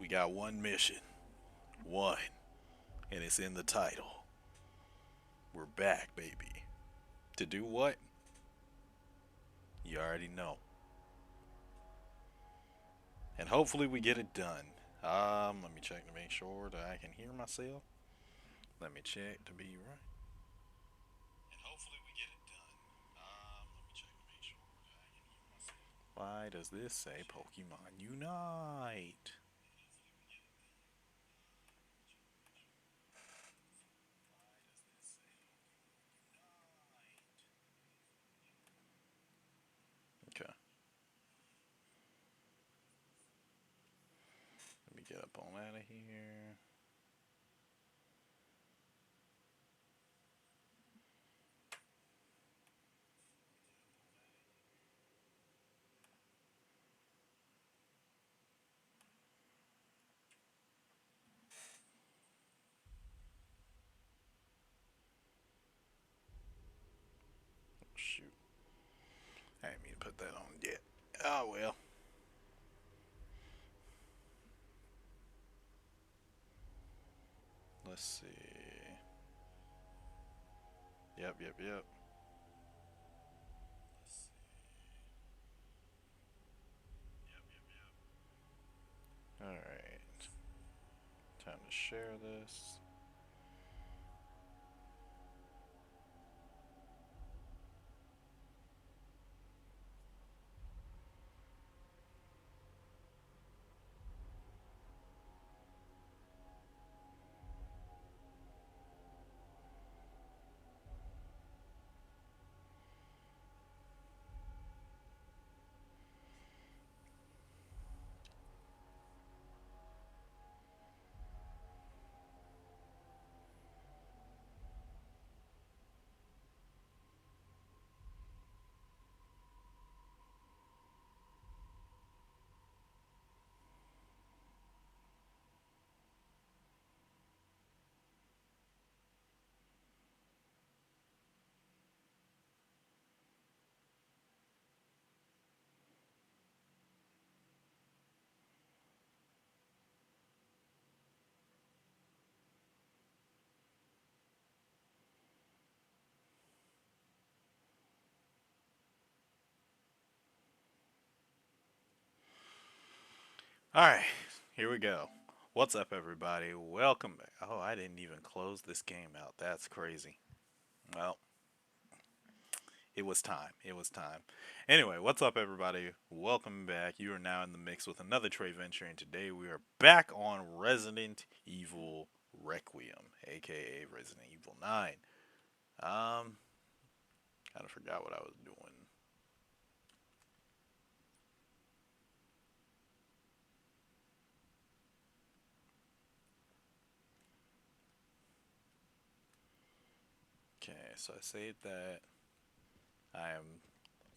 We got one mission. One. And it's in the title. We're back, baby. To do what? You already know. And hopefully we get it done. Let me check to make sure that I can hear myself. Let me check to be right. And hopefully we get it done. Let me check to make sure that I can hear myself. Why does this say Pokemon Unite? Okay, let me get up on out of here. Shoot. I didn't mean to put that on yet. Oh well. Let's see. Yep. Let's see. Alright. Time to share this. Alright, here we go. What's up, everybody? Welcome back. Oh, I didn't even close this game out. That's crazy. Well, it was time. It was time. Anyway, what's up, everybody? Welcome back. You are now in the mix with another Treventure, and today we are back on Resident Evil Requiem, aka Resident Evil 9. Um, Kind of forgot what I was doing. Okay, so I saved that. I am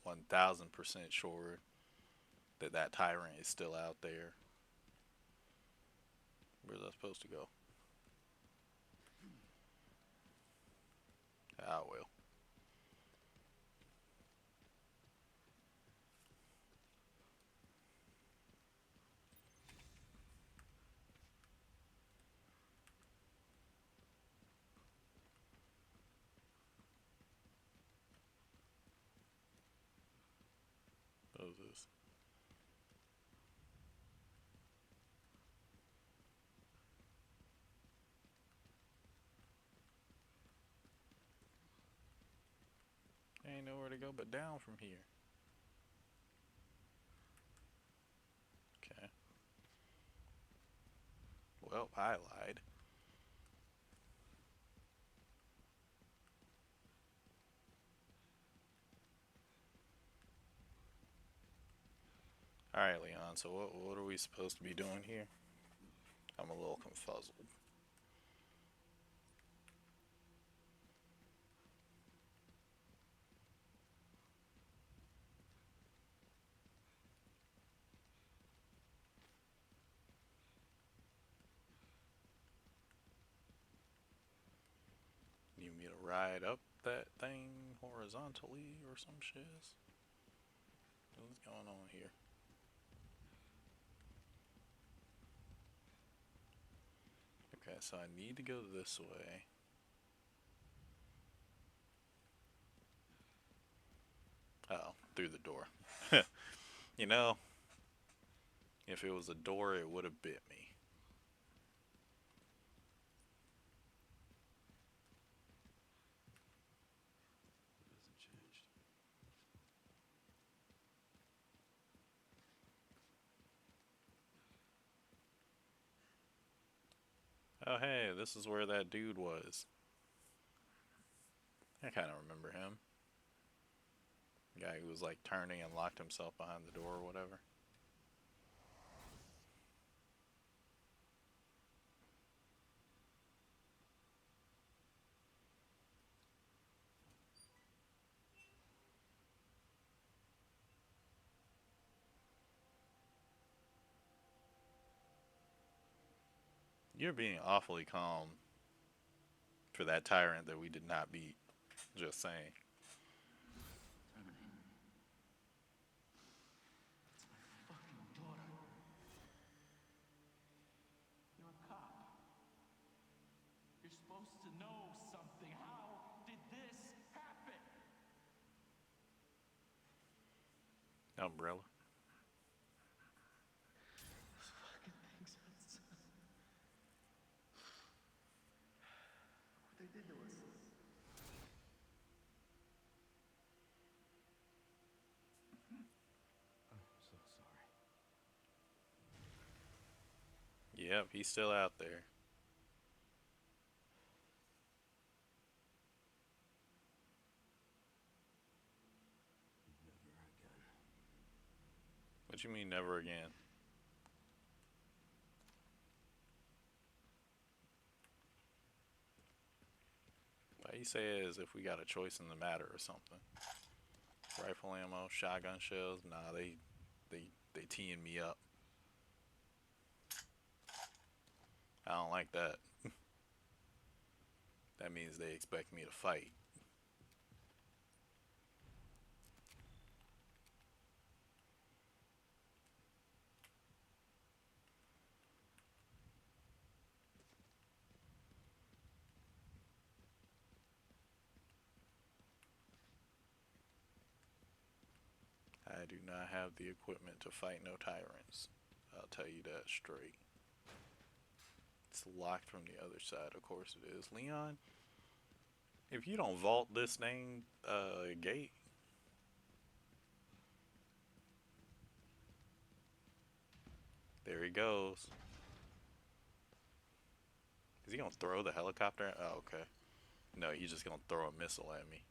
1000% sure that that tyrant is still out there. Where's that supposed to go? Ah, well. What is this? Ain't nowhere to go but down from here. Okay. Well, I lied. Alright, Leon, so what are we supposed to be doing here? I'm a little confuzzled. Need me to ride up that thing horizontally or some shiz? What's going on here? Okay, so I need to go this way. Oh, through the door. You know, if it was a door, it would have bit me. Oh, hey, this is where that dude was. I kind of remember him. The guy who was like turning and locked himself behind the door or whatever. You're being awfully calm for that tyrant that we did not beat. Just saying. Fucking daughter. You're a cop. You're supposed to know something. How did this happen? Umbrella. Fucking things outside. What they did to us. I'm so sorry. Yep, he's still out there. Never again. What you mean, never again? Why you say it as if we got a choice in the matter or something? Rifle ammo, shotgun shells. Nah, they teeing me up. I don't like that. That means they expect me to fight. I do not have the equipment to fight no tyrants. I'll tell you that straight. It's locked from the other side, of course it is. Leon, if you don't vault this dang gate, there he goes. Is he gonna throw the helicopter? Oh, okay. No, he's just gonna throw a missile at me.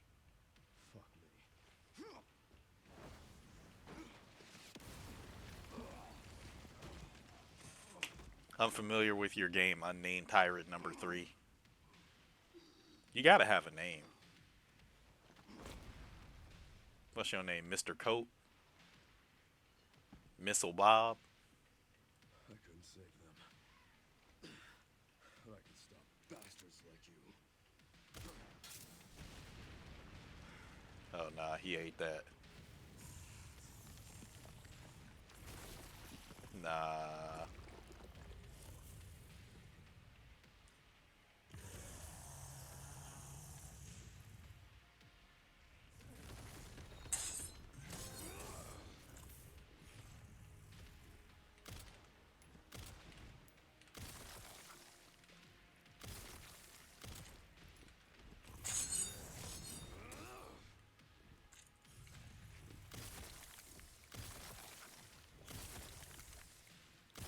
Fuck me. I'm familiar with your game, Unnamed Tyrant number 3. You gotta have a name. What's your name, Mr. Coat? Missile Bob? I couldn't save them. But I can stop bastards like you. Oh, nah, he ate that. Nah.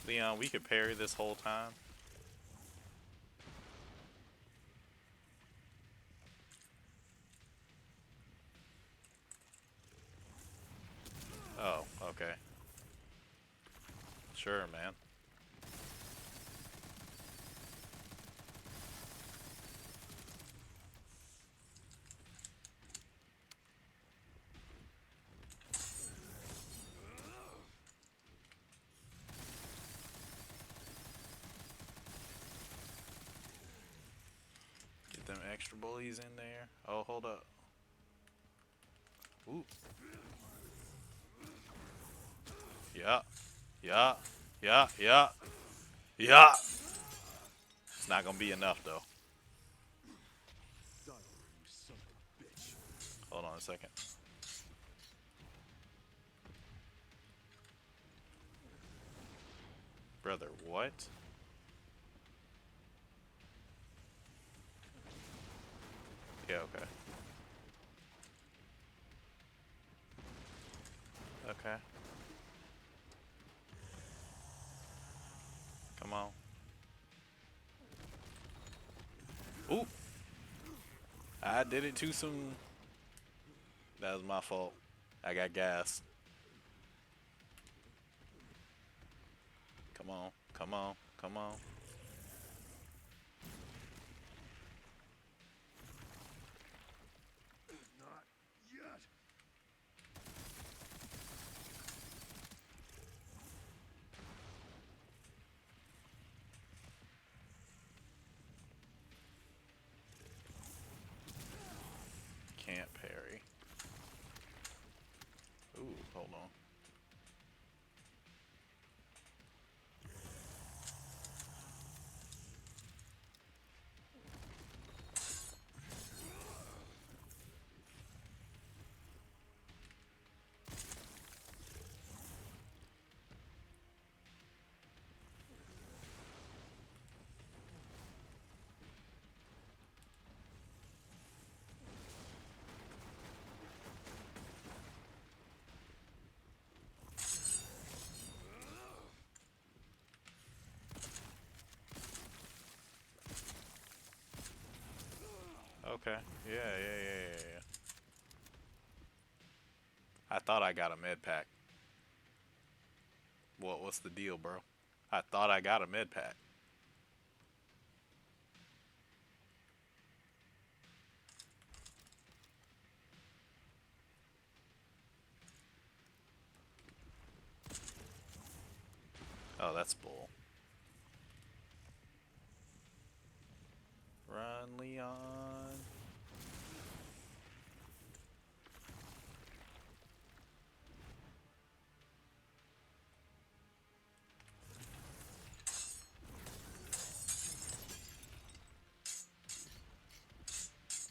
Leon, we could parry this whole time. Oh, okay. Sure, man. Get them extra bullies in there. Oh, hold up. Ooh. Yeah. Yeah. Yeah. Yeah. Yeah. Not gonna be enough though. Die already, you son of a bitch. Hold on a second. Brother, what? Yeah, okay. Okay. Come on. Ooh! I did it too soon. That was my fault. I got gas. Come on. Come on. Come on. Not yet. Can't parry. Ooh, hold on. Okay. Yeah. I thought I got a med pack. What's the deal, bro? I thought I got a med pack. Oh, that's bull. Run, Leon.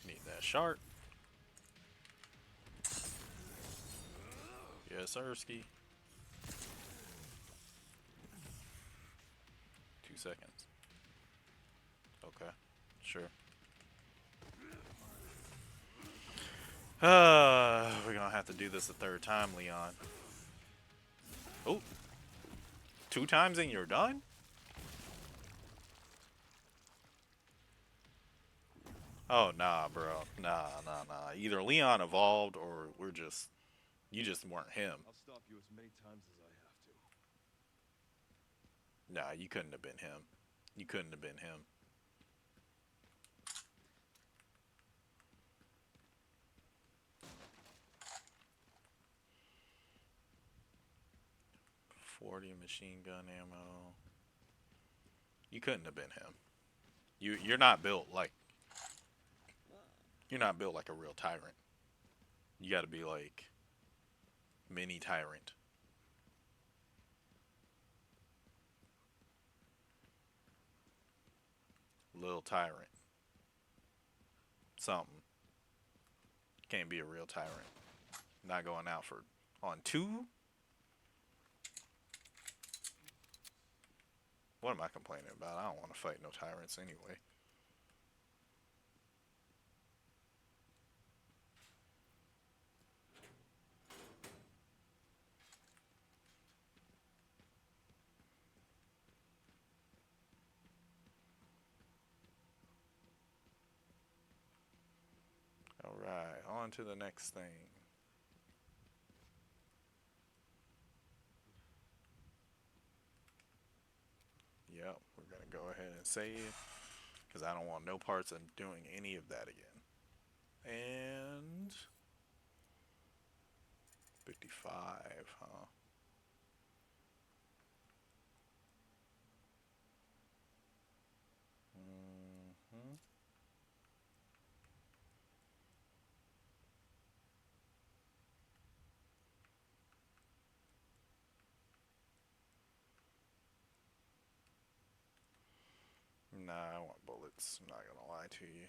Need that shark. Yes, Ersky. 2 seconds. Okay. Sure. We're gonna have to do this a third time, Leon. Oh, 2 times and you're done? Oh, nah, bro. Nah. Either Leon evolved or you just weren't him. I'll stop you as many times as I have to. Nah, you couldn't have been him. You couldn't have been him. .40 machine gun ammo. You couldn't have been him. You're not built like a real tyrant. You got to be like mini tyrant, little tyrant, something. Can't be a real tyrant. Not going out for on two. What am I complaining about? I don't want to fight no tyrants anyway. Alright, on to the next thing. Yep, we're going to go ahead and save. Because I don't want no parts of doing any of that again. And 55, huh? Mm-hmm. Nah, I want nuts. I'm not gonna lie to you.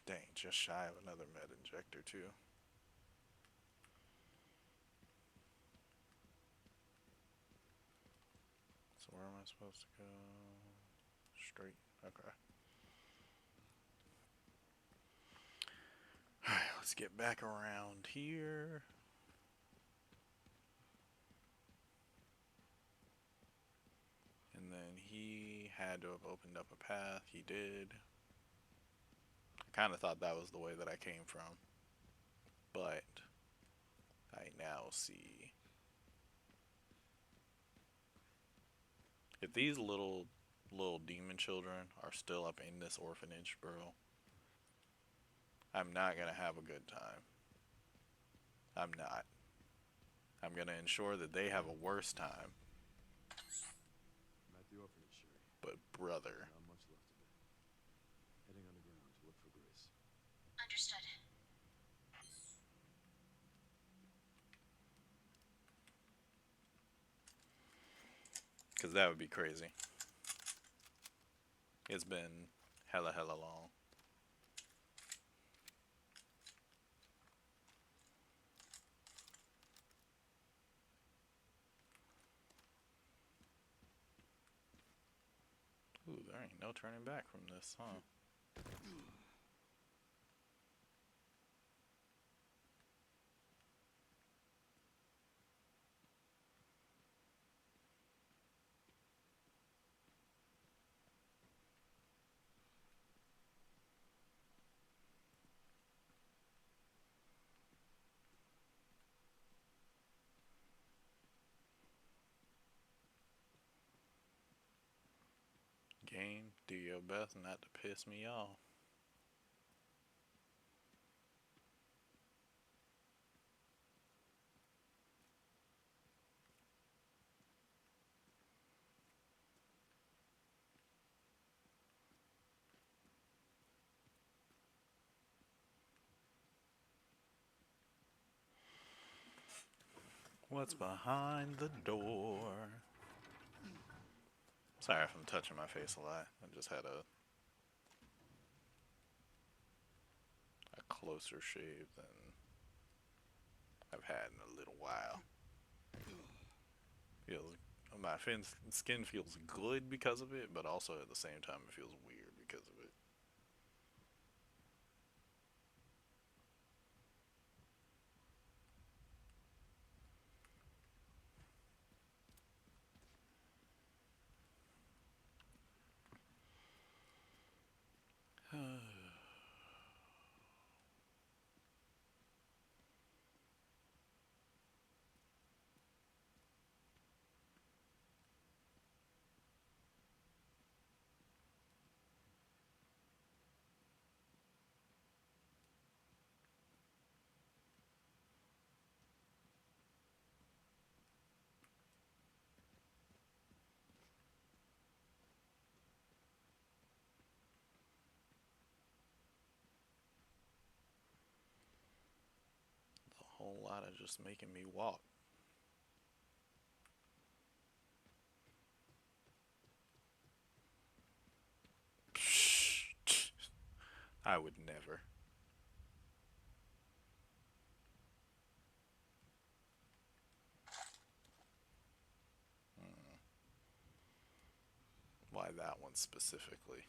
Dang, just shy of another med injector too. So where am I supposed to go? Straight. Okay. Alright, let's get back around here. And then he had to have opened up a path. He did. I kind of thought that was the way that I came from. But I now see. If these little demon children are still up in this orphanage, bro, I'm not gonna have a good time. I'm not. I'm gonna ensure that they have a worse time. I'm at the orphanage, Sherry. But brother, Not much left of it. Heading underground to look for Grace. Understood. because that would be crazy. It's been hella long. Ooh, there ain't no turning back from this, huh? Game, do your best not to piss me off. What's behind the door? Sorry if I'm touching my face a lot. I just had a closer shave than I've had in a little while. Feels my skin feels good because of it, but also at the same time it feels weird because of it. A whole lot of just making me walk. I would never. Why that one specifically?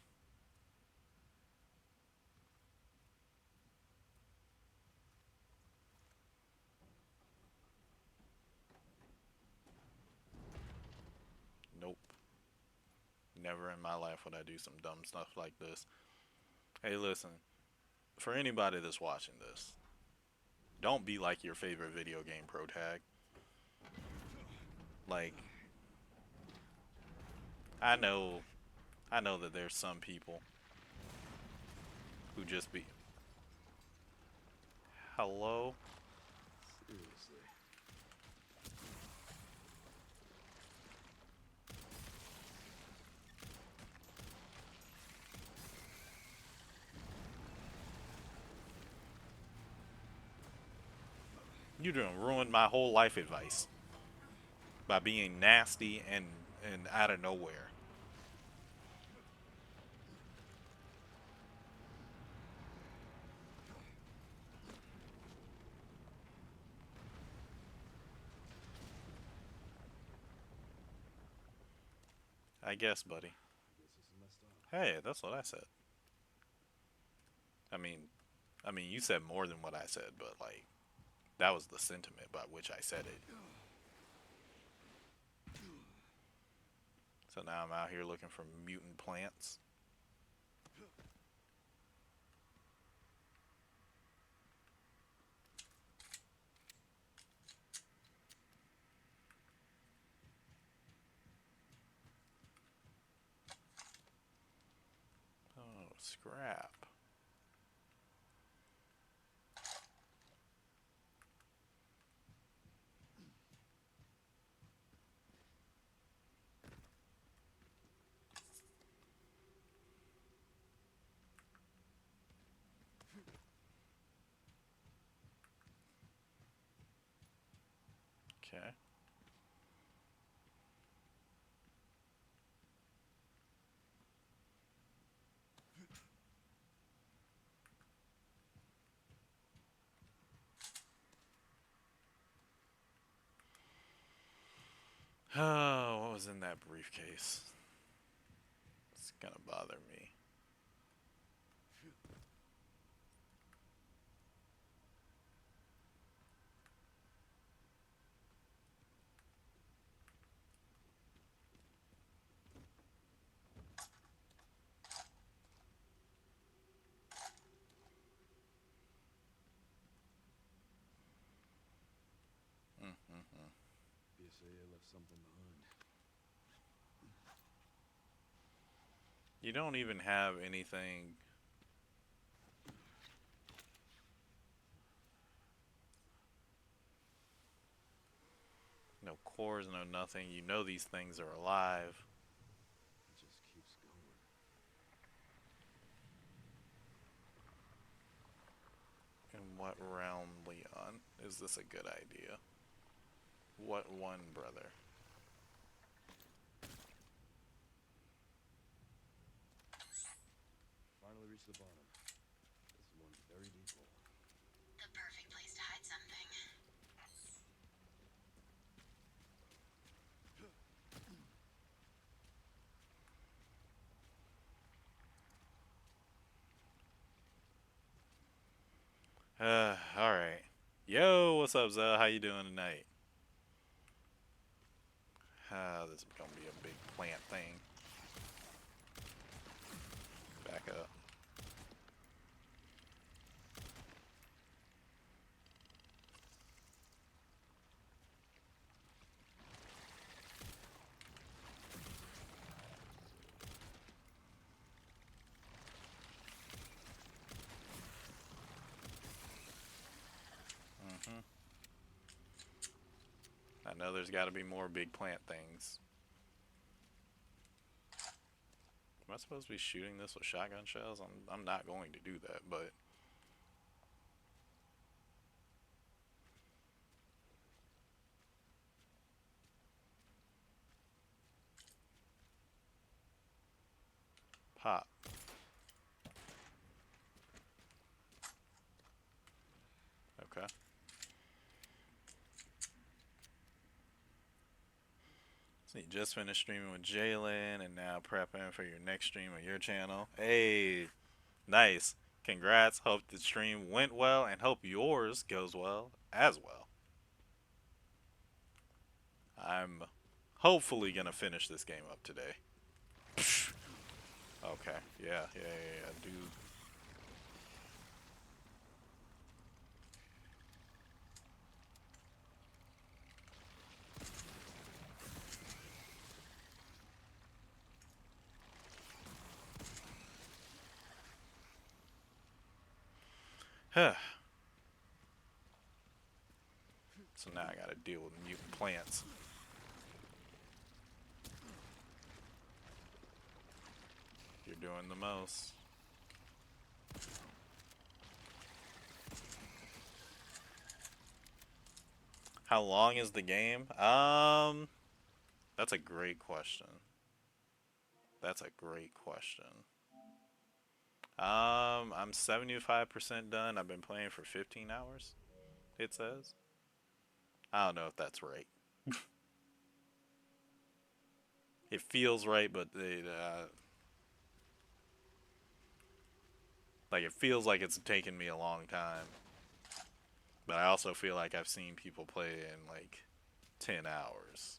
Nope. Never in my life would I do some dumb stuff like this. Hey, listen. For anybody that's watching this, don't be like your favorite video game pro tag. Like, I know, I know that there's some people who just be, hello? Seriously. You done ruined my whole life advice by being nasty and out of nowhere. I guess, buddy. I guess this is my stop. Hey, that's what I said. I mean, you said more than what I said, but like that was the sentiment by which I said it. So now I'm out here looking for mutant plants. Oh, scrap. Okay. Oh, what was in that briefcase? It's gonna bother me. Mm-mm-mm. BSAA left something behind. You don't even have anything. No cores, no nothing. You know these things are alive. It just keeps going. In what realm, Leon? Is this a good idea? What one, brother? Finally reached the bottom. This is one very deep hole. The perfect place to hide something. Alright. Yo, what's up, Zell? How you doing tonight? This is gonna be a big plant thing. Back up. hmm I know there's gotta be more big plant things. Am I supposed to be shooting this with shotgun shells? I'm not going to do that, but pop. Okay. So you just finished streaming with Jalen and now prepping for your next stream on your channel. Hey, nice. Congrats. Hope the stream went well and hope yours goes well as well. I'm hopefully gonna finish this game up today. Okay. Yeah, dude. So now I gotta deal with mutant plants. You're doing the most. How long is the game? That's a great question. That's a great question. I'm 75% done. I've been playing for 15 hours, it says. I don't know if that's right. It feels right, but like it feels like it's taken me a long time. But I also feel like I've seen people play it in like 10 hours.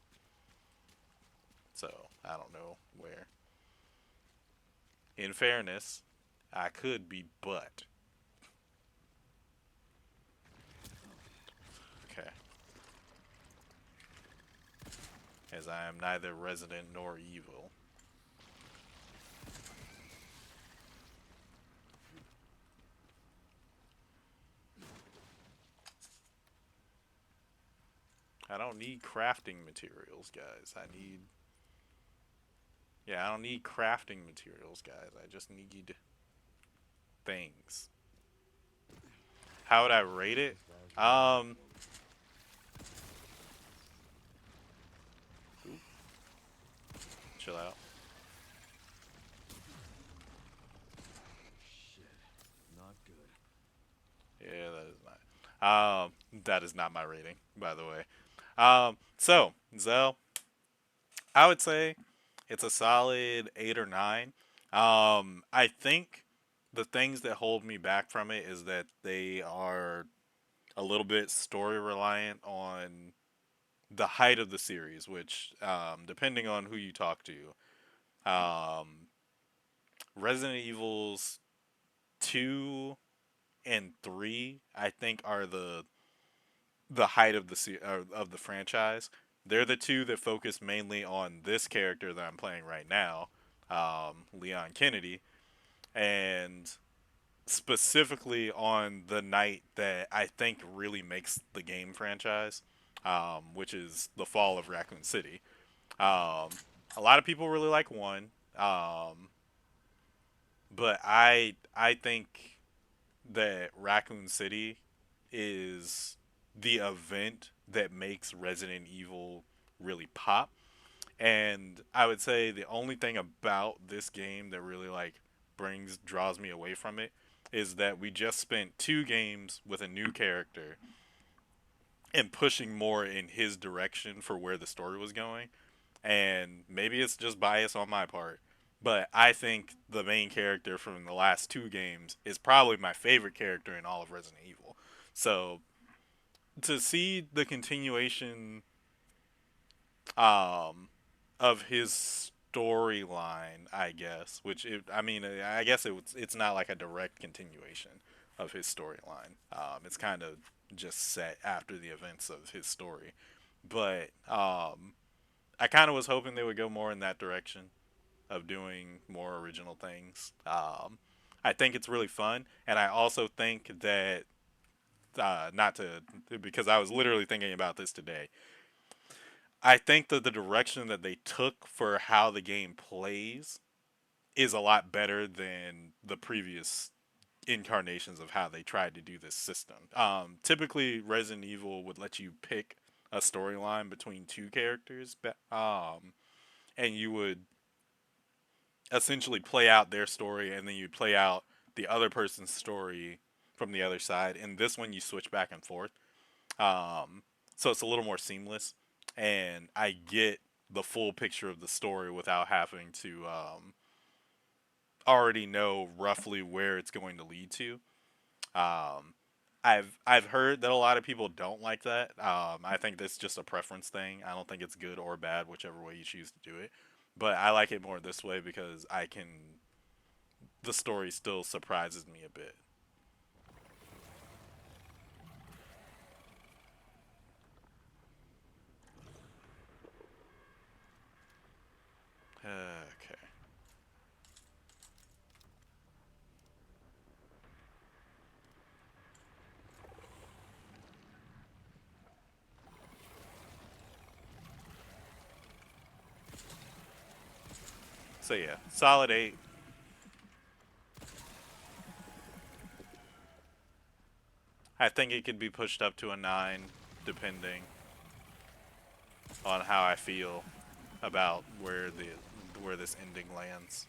So, I don't know where. In fairness, I could be but. Okay. As I am neither resident nor evil. I don't need crafting materials, guys. I don't need crafting materials, guys. I just need things. How would I rate it? Um, Chill out. Shit. Not good. Yeah, that is not my rating, by the way. So Zell, I would say it's a solid 8 or 9. I think the things that hold me back from it is that they are a little bit story reliant on the height of the series, which, depending on who you talk to, um, Resident Evils 2 and 3, I think, are the height of of the franchise. They're the two that focus mainly on this character that I'm playing right now, Leon Kennedy, and specifically on the night that I think really makes the game franchise, which is the fall of Raccoon City. Um, a lot of people really like one, but I think that Raccoon City is the event that makes Resident Evil really pop. And I would say the only thing about this game that really like draws me away from it is that we just spent 2 games with a new character and pushing more in his direction for where the story was going. And maybe it's just bias on my part, but I think the main character from the last 2 games is probably my favorite character in all of Resident Evil. So to see the continuation, um, of his storyline, I guess, I mean, I guess it's not like a direct continuation of his storyline. It's kind of just set after the events of his story, but I kind of was hoping they would go more in that direction of doing more original things. I think it's really fun, and I also think that, not to, because I was literally thinking about this today. I think that the direction that they took for how the game plays is a lot better than the previous incarnations of how they tried to do this system. Typically, Resident Evil would let you pick a storyline between 2 characters, and you would essentially play out their story, and then you play out the other person's story from the other side. And this one, you switch back and forth, so it's a little more seamless, and I get the full picture of the story without having to, already know roughly where it's going to lead to. Um, I've heard that a lot of people don't like that. I think that's just a preference thing. I don't think it's good or bad, whichever way you choose to do it. But I like it more this way because the story still surprises me a bit. Okay. So yeah, solid 8. I think it could be pushed up to a 9, depending. on how I feel about where this ending lands.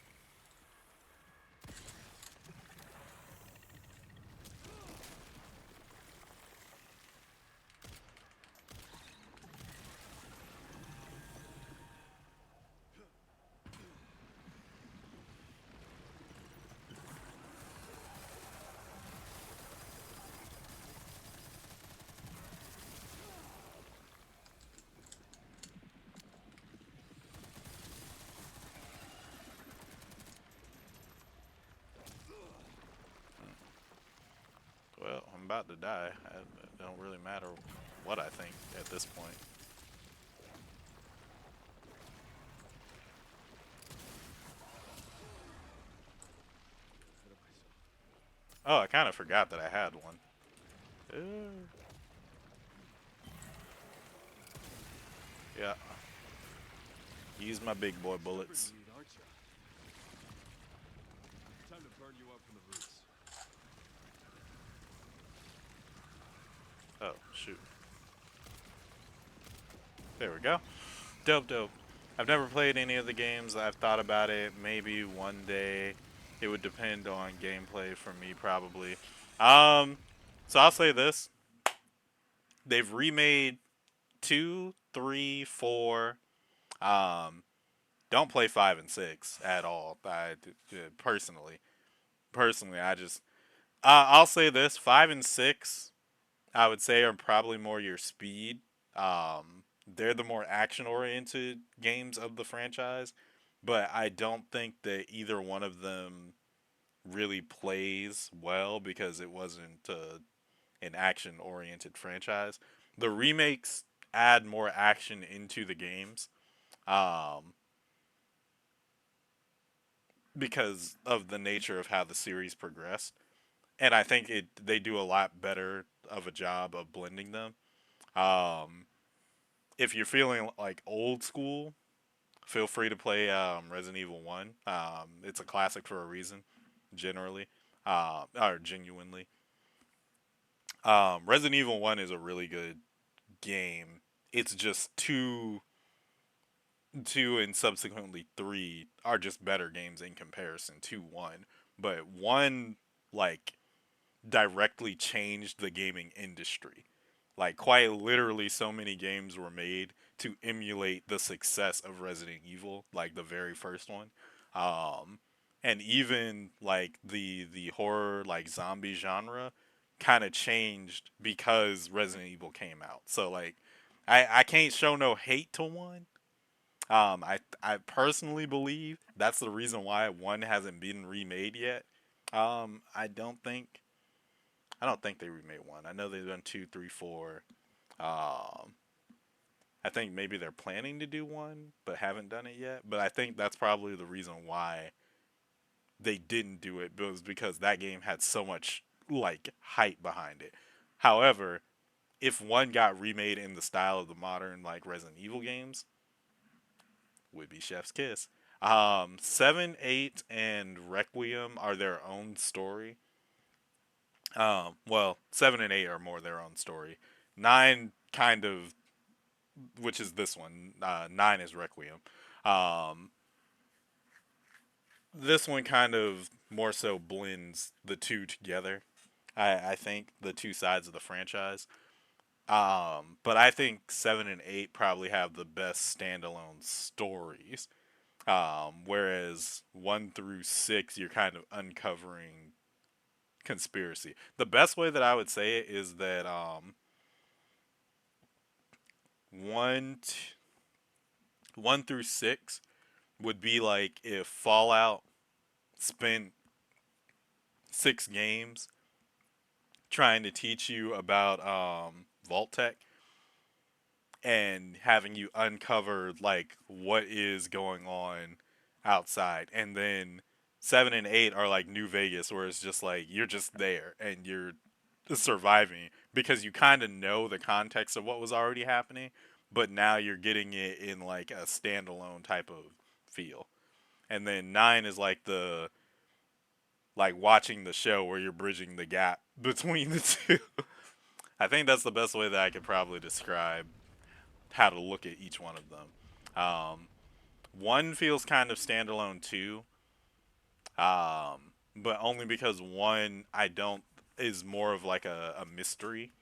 Well, I'm about to die. It don't really matter what I think at this point. Ahead of myself. Oh, I kind of forgot that I had one. Uh, yeah, use my big boy Super bullets. neat, aren't you? Time to burn you up from the roots. Oh, shoot. There we go. Dope, dope. I've never played any of the games. I've thought about it. Maybe one day. It would depend on gameplay for me, probably. Um, so I'll say this: they've remade two, three, four. Um, don't play five and six at all. Personally, I just I'll say this: five and six, I would say, are probably more your speed. They're the more action oriented games of the franchise, but I don't think that either one of them really plays well because it wasn't an action oriented franchise. The remakes add more action into the games um, because of the nature of how the series progressed, and I think they do a lot better of a job of blending them. Um, if you're feeling like old school, feel free to play Resident Evil One. It's a classic for a reason, generally, or genuinely. Resident Evil One is a really good game. It's just two, and subsequently three are just better games in comparison to one. But one, like, directly changed the gaming industry. Like, quite literally, so many games were made to emulate the success of Resident Evil, like the very first one. Um, and even like the horror like zombie genre kind of changed because Resident Evil came out. So like, I can't show no hate to one. I personally believe that's the reason why one hasn't been remade yet. I don't think they remade one. I know they've done two, three, four. Um, I think maybe they're planning to do one, but haven't done it yet. But I think that's probably the reason why they didn't do it, was because that game had so much like hype behind it. However, if one got remade in the style of the modern like Resident Evil games, would be Chef's Kiss. Seven, eight, and Requiem are their own story. Well, seven and eight are more their own story. Nine kind of, which is this one. Nine is Requiem. Um, this one kind of more so blends the two together. I think the two sides of the franchise. But I think seven and eight probably have the best standalone stories. Whereas one through six, you're kind of uncovering conspiracy. The best way that I would say it is that one one through six would be like if Fallout spent six games trying to teach you about Vault Tech and having you uncover like what is going on outside, and then seven and eight are like New Vegas, where it's just like you're just there and you're surviving because you kind of know the context of what was already happening, but now you're getting it in like a standalone type of feel. And then nine is like the like watching the show where you're bridging the gap between the two. I think that's the best way that I could probably describe how to look at each one of them. Um, One feels kind of standalone too, but only because one I don't is more of like a mystery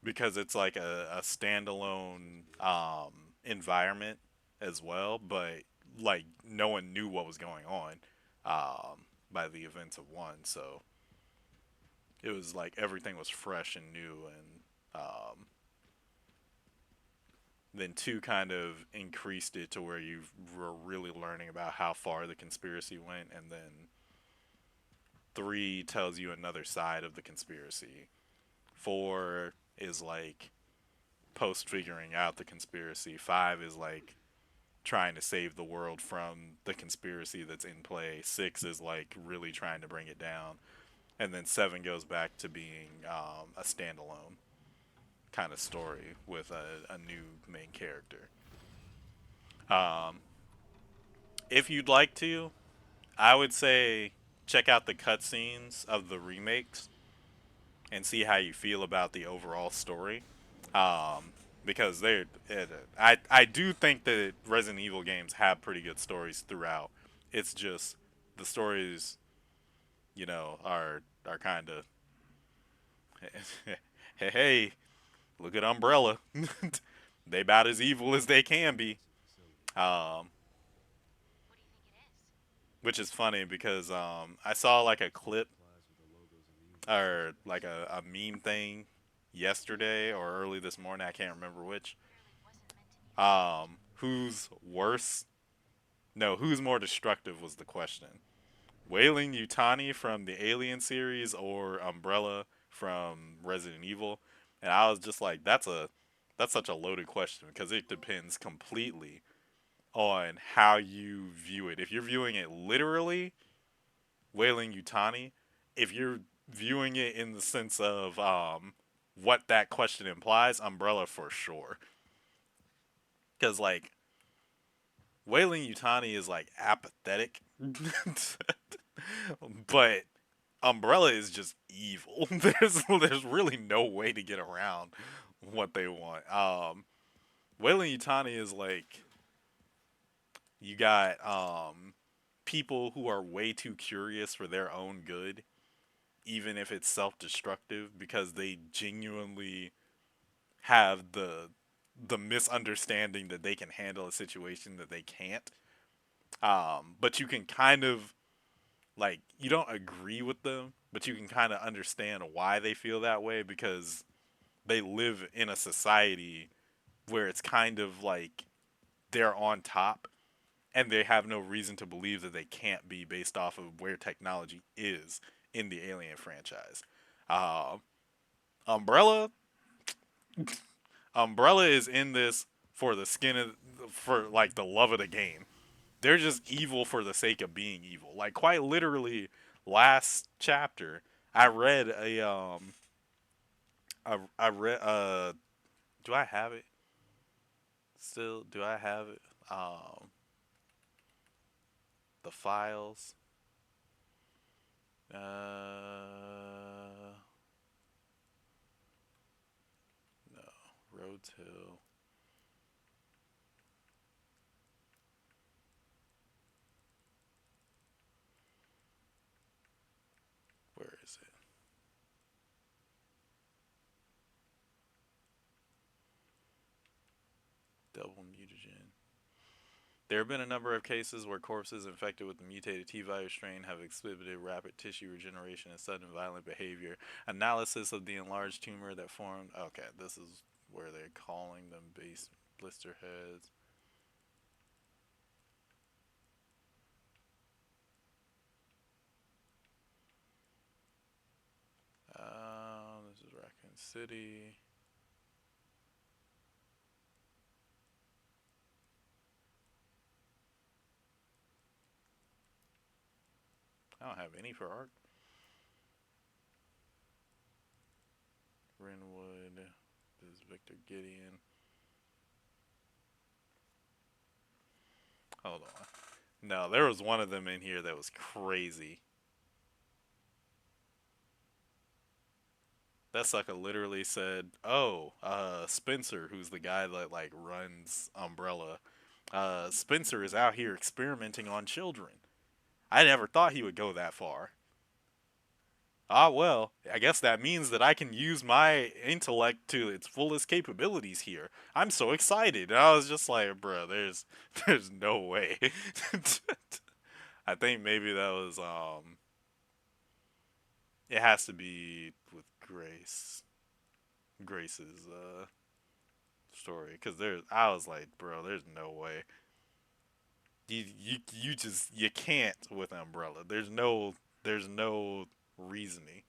because it's like a standalone environment as well, but like no one knew what was going on by the events of one, so it was like everything was fresh and new, and then two kind of increased it to where you were really learning about how far the conspiracy went, and then three tells you another side of the conspiracy. Four is like post figuring out the conspiracy. Five is like trying to save the world from the conspiracy that's in play. Six is like really trying to bring it down, and then seven goes back to being a standalone kind of story with a new main character. Um, if you'd like to, I would say check out the cutscenes of the remakes and see how you feel about the overall story. Because I do think that Resident Evil games have pretty good stories throughout. It's just the stories, are kind of hey, hey, look at Umbrella. They about as evil as they can be. Um, What do you think it is? which is funny because I saw like a clip Supplies with the logos on the or invoices. like a meme thing yesterday or early this morning. I can't remember which. Clearly wasn't meant to be read. Who's worse? No, who's more destructive was the question. Wailing Utani from the Alien series or Umbrella from Resident Evil? And I was just like, that's such a loaded question because it depends completely on how you view it. If you're viewing it literally, Wailing Utani. If you're viewing it in the sense of what that question implies, Umbrella for sure. Because like Wailing Utani is like apathetic, but Umbrella is just evil. There's really no way to get around what they want. Wailing Utani is like you got people who are way too curious for their own good, even if it's self-destructive, because they genuinely have the misunderstanding that they can handle a situation that they can't. But you can kind of like you don't agree with them, but you can kind of understand why they feel that way because they live in a society where it's kind of like they're on top and they have no reason to believe that they can't be based off of where technology is in the Alien franchise. Uh, Umbrella, Umbrella is in this for the skin of, for like the love of the game. They're just evil for the sake of being evil. Like quite literally, last chapter, I read a I read do I have it still? Do I have it? The files. No, Rhodes Hill. Where is it? Double mutagen. There have been a number of cases where corpses infected with the mutated T virus strain have exhibited rapid tissue regeneration and sudden violent behavior. Analysis of the enlarged tumor that formed. Okay, this is where they're calling them base blister heads. This is Raccoon City. I don't have any for art. Renwood. This is Victor Gideon. Hold on. No, there was one of them in here that was crazy. That sucker literally said, "Oh, Spencer, who's the guy that like runs Umbrella, Spencer is out here experimenting on children." I never thought he would go that far. Ah, well, I guess that means that I can use my intellect to its fullest capabilities here. I'm so excited. And I was just like, bro, there's no way. I think maybe that was it has to be with Grace's story cuz there I was like, bro, there's no way. You just you can't with Umbrella. There's no reasoning.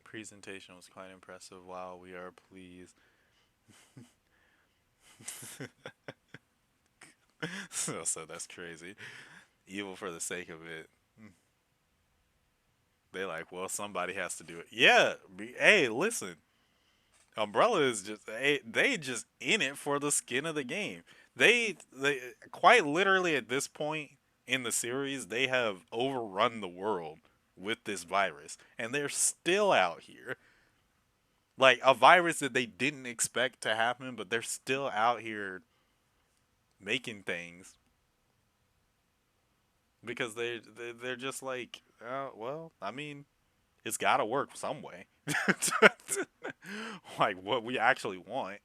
Presentation was quite impressive. Wow, we are pleased. So that's crazy. Evil for the sake of it. They like, well, somebody has to do it. Yeah, hey, listen. Umbrella is just they just in it for the skin of the game. They quite literally at this point in the series, they have overrun the world with this virus, and they're still out here. Like a virus that they didn't expect to happen, but they're still out here making things because they're just like, well, I mean, it's got to work some way. Like what we actually want.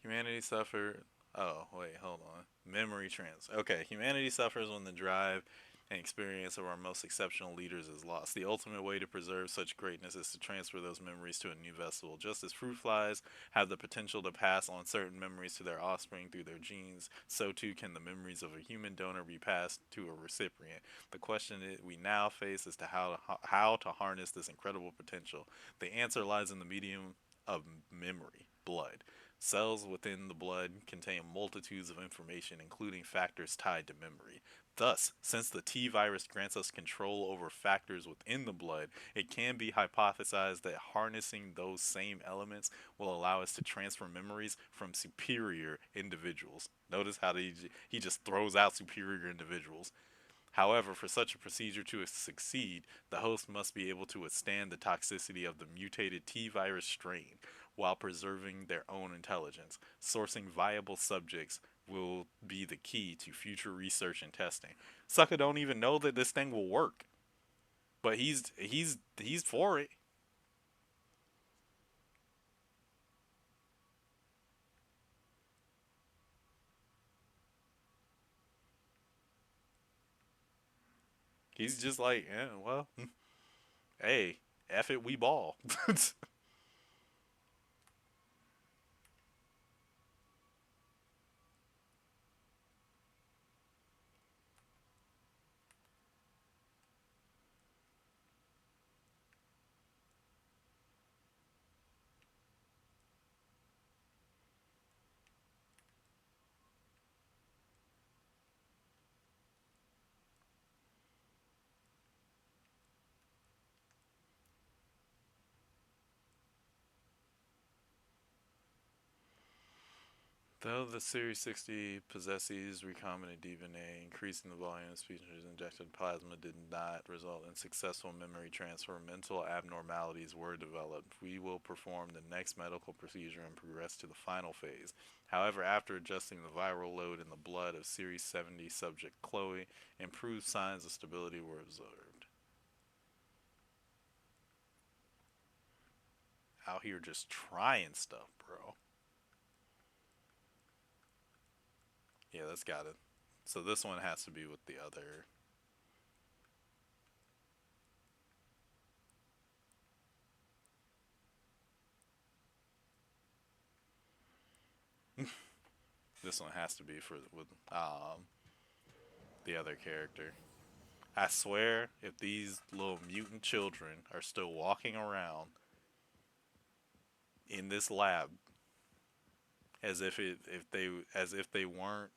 Humanity suffered. Oh wait, hold on. Memory trans. Okay, humanity suffers when the drive and experience of our most exceptional leaders is lost. The ultimate way to preserve such greatness is to transfer those memories to a new vessel. Just as fruit flies have the potential to pass on certain memories to their offspring through their genes, so too can the memories of a human donor be passed to a recipient. The question we now face is to how to harness this incredible potential. The answer lies in the medium of memory, blood. Cells within the blood contain multitudes of information, including factors tied to memory. Thus, since the T virus grants us control over factors within the blood, it can be hypothesized that harnessing those same elements will allow us to transfer memories from superior individuals. Notice how he just throws out superior individuals. However, for such a procedure to succeed, the host must be able to withstand the toxicity of the mutated T virus strain while preserving their own intelligence. Sourcing viable subjects will be the key to future research and testing. Sucker don't even know that this thing will work, but he's for it. He's just like, yeah, well, hey, F it, we ball. Though the Series 60 possesses recombinant DNA, increasing the volume of species injected plasma did not result in successful memory transfer. Mental abnormalities were developed. We will perform the next medical procedure and progress to the final phase. However, after adjusting the viral load in the blood of Series 70 subject Chloe, improved signs of stability were observed. Out here just trying stuff, bro. Yeah, that's got it. So this one has to be with the other. This one has to be for with the other character. I swear, if these little mutant children are still walking around in this lab as if they weren't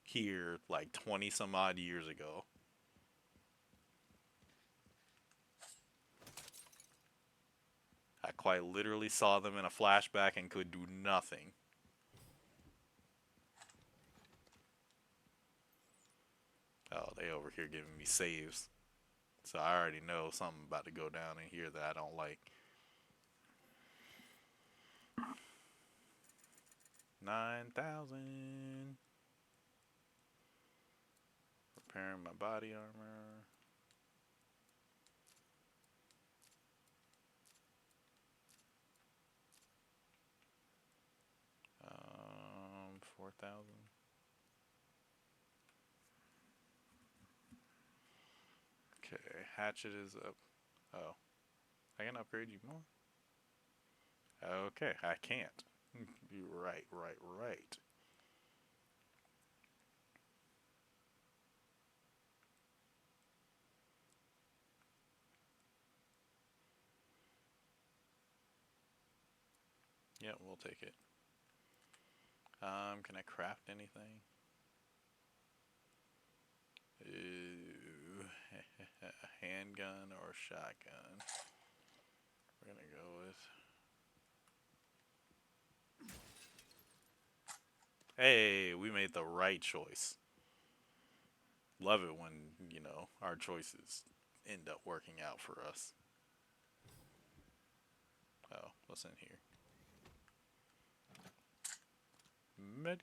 here like 20 some odd years ago. I quite literally saw them in a flashback and could do nothing. Oh, they over here giving me saves. So I already know something about to go down in here that I don't like. 9,000. Repairing my body armor. 4,000. Okay, hatchet is up. Oh, I can upgrade you more? Okay, I can't. You're right, right, right. Yeah, we'll take it. Can I craft anything? Ooh, a handgun or a shotgun. We're gonna go with. Hey, we made the right choice. Love it when, our choices end up working out for us. Oh, what's in here? Med.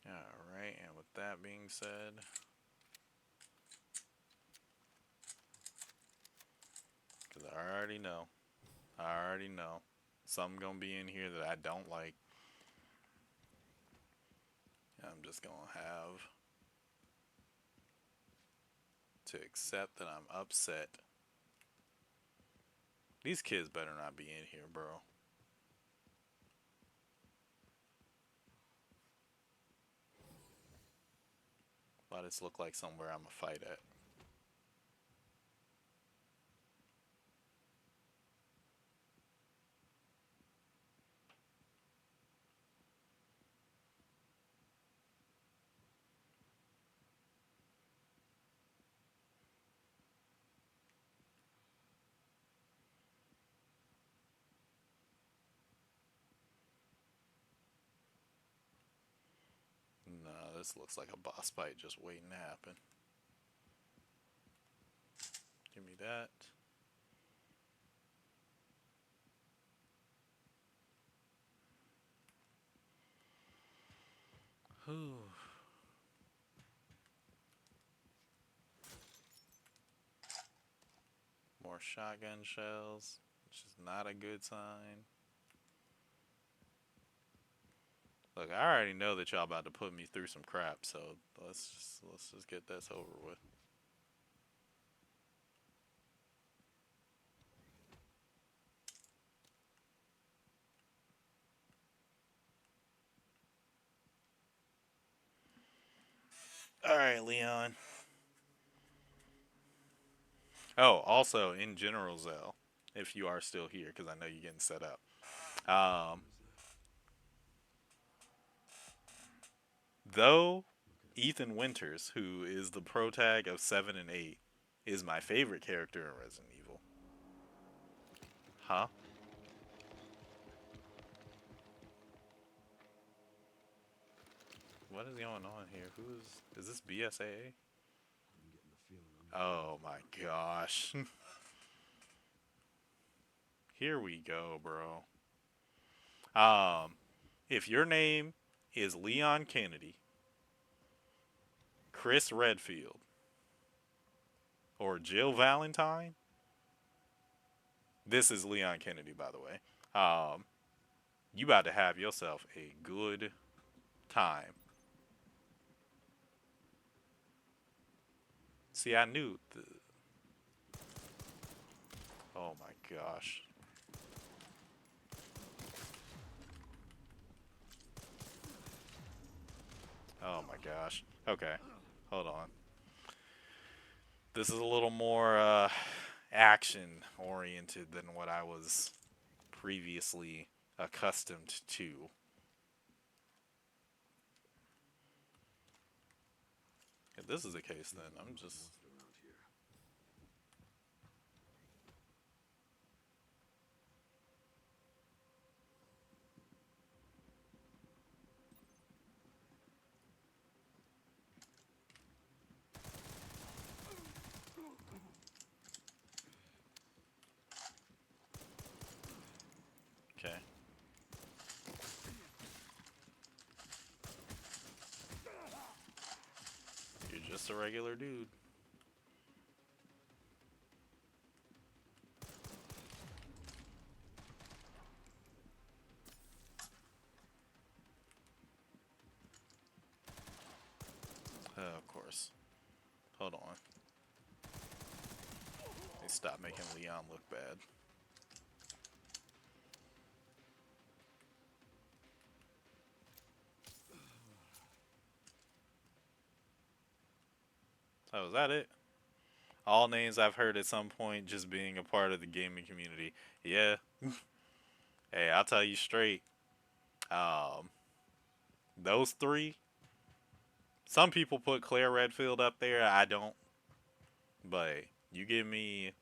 Alright, and with that being said, because I already know. I already know. Something gonna be in here that I don't like. I'm just gonna have to accept that I'm upset. These kids better not be in here, bro. Why does this look like somewhere I'm a fight at? No, this looks like a boss fight just waiting to happen. Give me that. Whew. More shotgun shells, which is not a good sign. Look, I already know that y'all about to put me through some crap, so let's just get this over with. All right, Leon. Oh, also in general, Zell, if you are still here, because I know you're getting set up. Um, though Ethan Winters, who is the protag of 7 and 8, is my favorite character in Resident Evil. Huh? What is going on here? Is this BSAA? I'm getting the feeling Oh my gosh. Here we go, bro. Um, if your name is Leon Kennedy, Chris Redfield, or Jill Valentine, this is Leon Kennedy, by the way. Um, you about to have yourself a good time. See, I knew. Oh my gosh. gosh. Okay, hold on. This is a little more action oriented than what I was previously accustomed to. If this is the case, then I'm just. Monster around here. Okay. You're just a regular dude. Of course. Hold on. They stop making Leon look bad. Oh, is that it? All names I've heard at some point just being a part of the gaming community. Yeah. Hey, I'll tell you straight. Um, those three. Some people put Claire Redfield up there. I don't. But you give me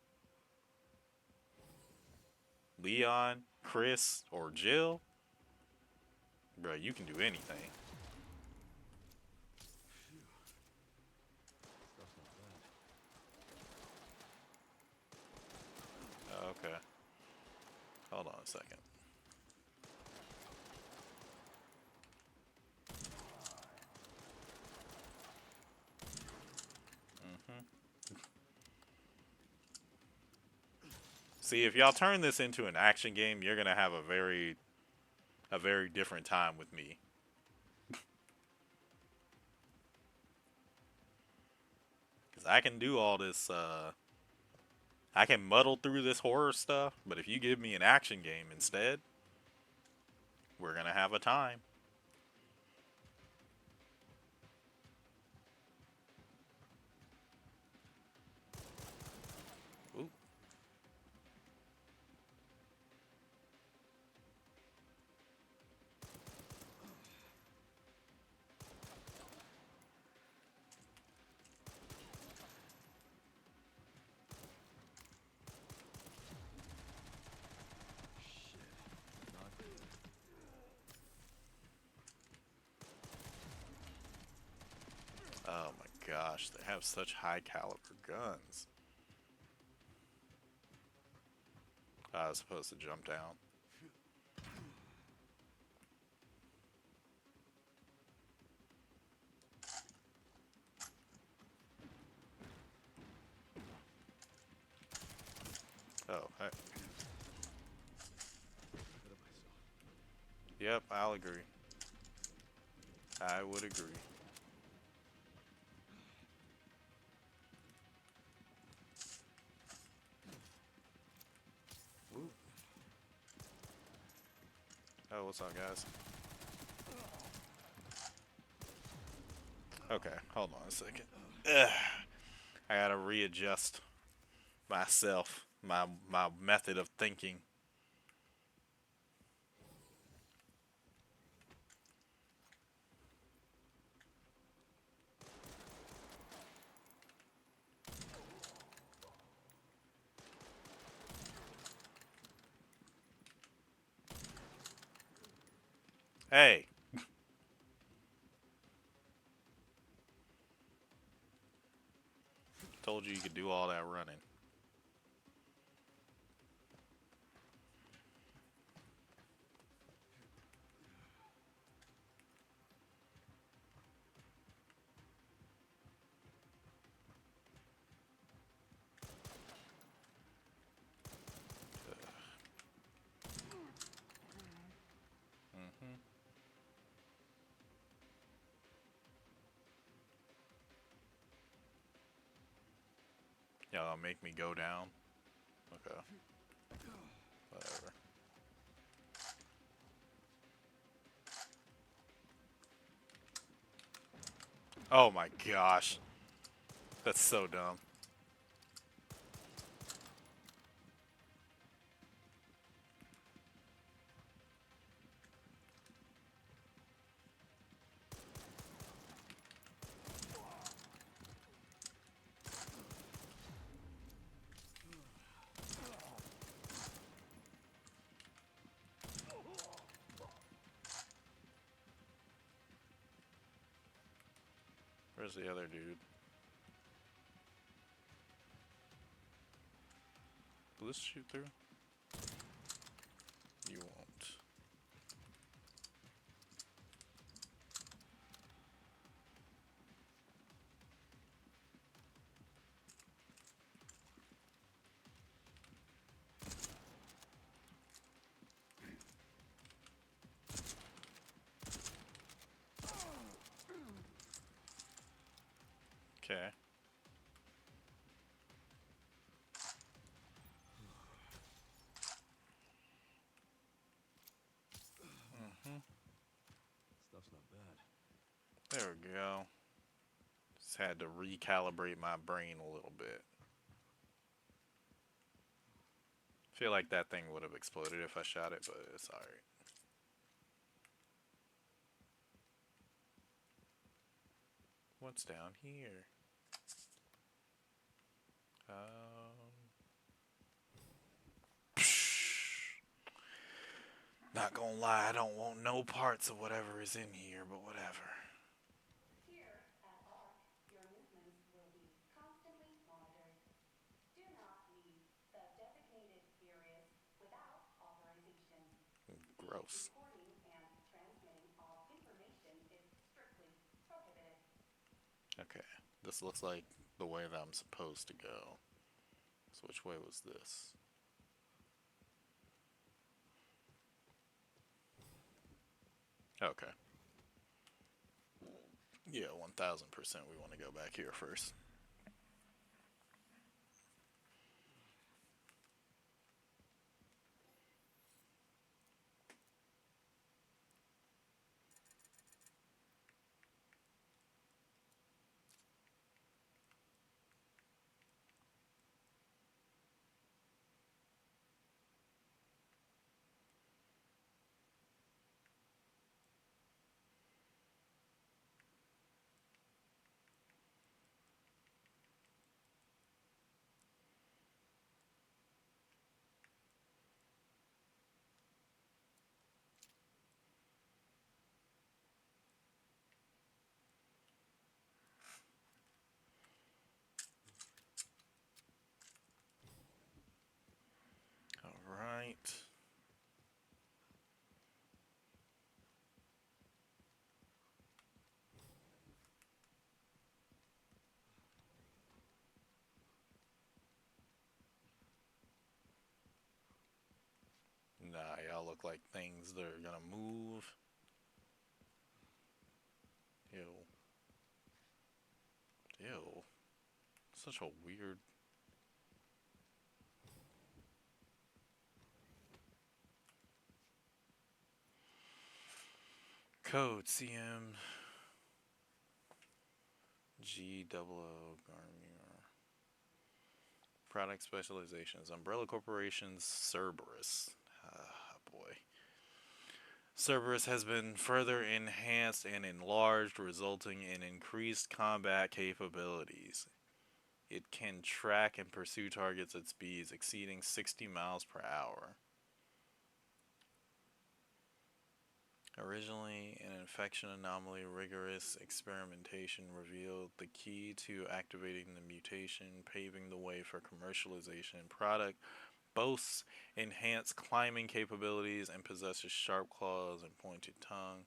Leon, Chris, or Jill, bro, you can do anything. Phew. Stuff's not bad. Okay. Hold on a second. See, if y'all turn this into an action game, you're gonna have a very different time with me. Cause I can do all this. I can muddle through this horror stuff, but if you give me an action game instead, we're gonna have a time. Ooh. Shit. Not good. Oh my gosh, they have such high caliber guns. I was supposed to jump down. Oh, hey. Ahead of myself. Yep, I'll agree. I would agree. Ooh. Oh, what's up, guys? Okay, hold on a second. Ugh. I gotta readjust myself, my method of thinking. Hey, told you you could do all that running. Hmm. Y'all make me go down. Okay, whatever. Oh my gosh. That's so dumb. Where's the other dude? Will this shoot through? You won't. Okay. Stuff's not bad. There we go. Just had to recalibrate my brain a little bit. Feel like that thing would have exploded if I shot it, but it's alright. What's down here? Not gonna lie, I don't want no parts of whatever is in here, but whatever. Here at ARC, your movements will be constantly monitored. Do not leave the designated areas without authorization. The Gross. recording and transmitting of information is strictly prohibited. Okay. This looks like the way that I'm supposed to go. So which way was this? Okay. Yeah, 1000% we want to go back here first. Alright. Nah, y'all look like things that are gonna move. Ew. Ew. Such a weird. Code CM G00 Garnier. Product specializations. Umbrella Corporation's Cerberus. Ah, boy. Cerberus has been further enhanced and enlarged, resulting in increased combat capabilities. It can track and pursue targets at speeds exceeding 60 miles per hour. Originally an infection anomaly, rigorous experimentation revealed the key to activating the mutation, paving the way for commercialization. Product boasts enhanced climbing capabilities and possesses sharp claws and pointed tongue.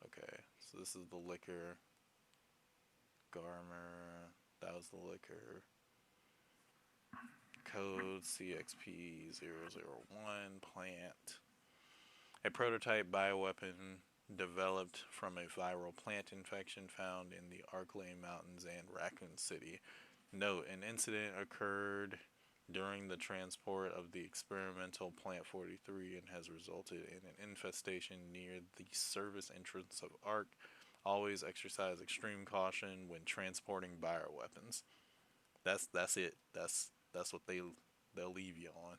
Okay, so this is the liquor. Garmer, that was the liquor. Code CXP001 plant. A prototype bioweapon developed from a viral plant infection found in the Arklay Mountains and Raccoon City. Note, an incident occurred during the transport of the experimental Plant 43 and has resulted in an infestation near the service entrance of ARC. Always exercise extreme caution when transporting bioweapons. That's it. That's what they'll leave you on.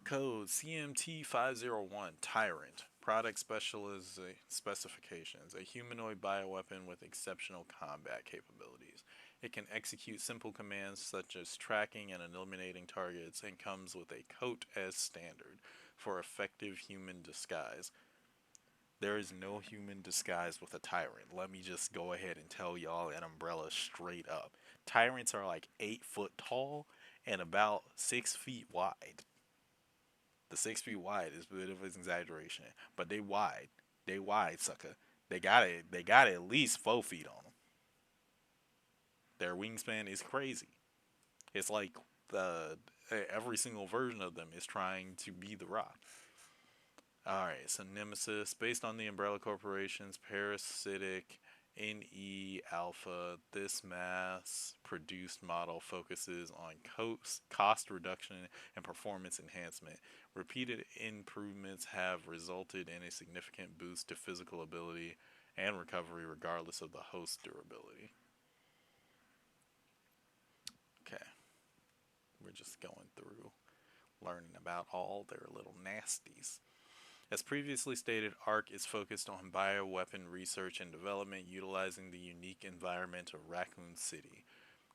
Code CMT501 Tyrant. Product specifications. A humanoid bioweapon with exceptional combat capabilities. It can execute simple commands such as tracking and eliminating targets and comes with a coat as standard for effective human disguise. There is no human disguise with a tyrant. Let me just go ahead and tell y'all an umbrella straight up. Tyrants are like 8 foot tall and about 6 feet wide. The 6 feet wide is a bit of an exaggeration, but they wide. They wide, sucker. They got it. They got at least 4 feet on them. Their wingspan is crazy. It's like the every single version of them is trying to be the Rock. All right, so Nemesis, based on the Umbrella Corporation's parasitic NE Alpha, this mass produced model focuses on cost reduction and performance enhancement. Repeated improvements have resulted in a significant boost to physical ability and recovery, regardless of the host durability. Okay, we're just going through learning about all their little nasties. As previously stated, ARC is focused on bioweapon research and development utilizing the unique environment of Raccoon City.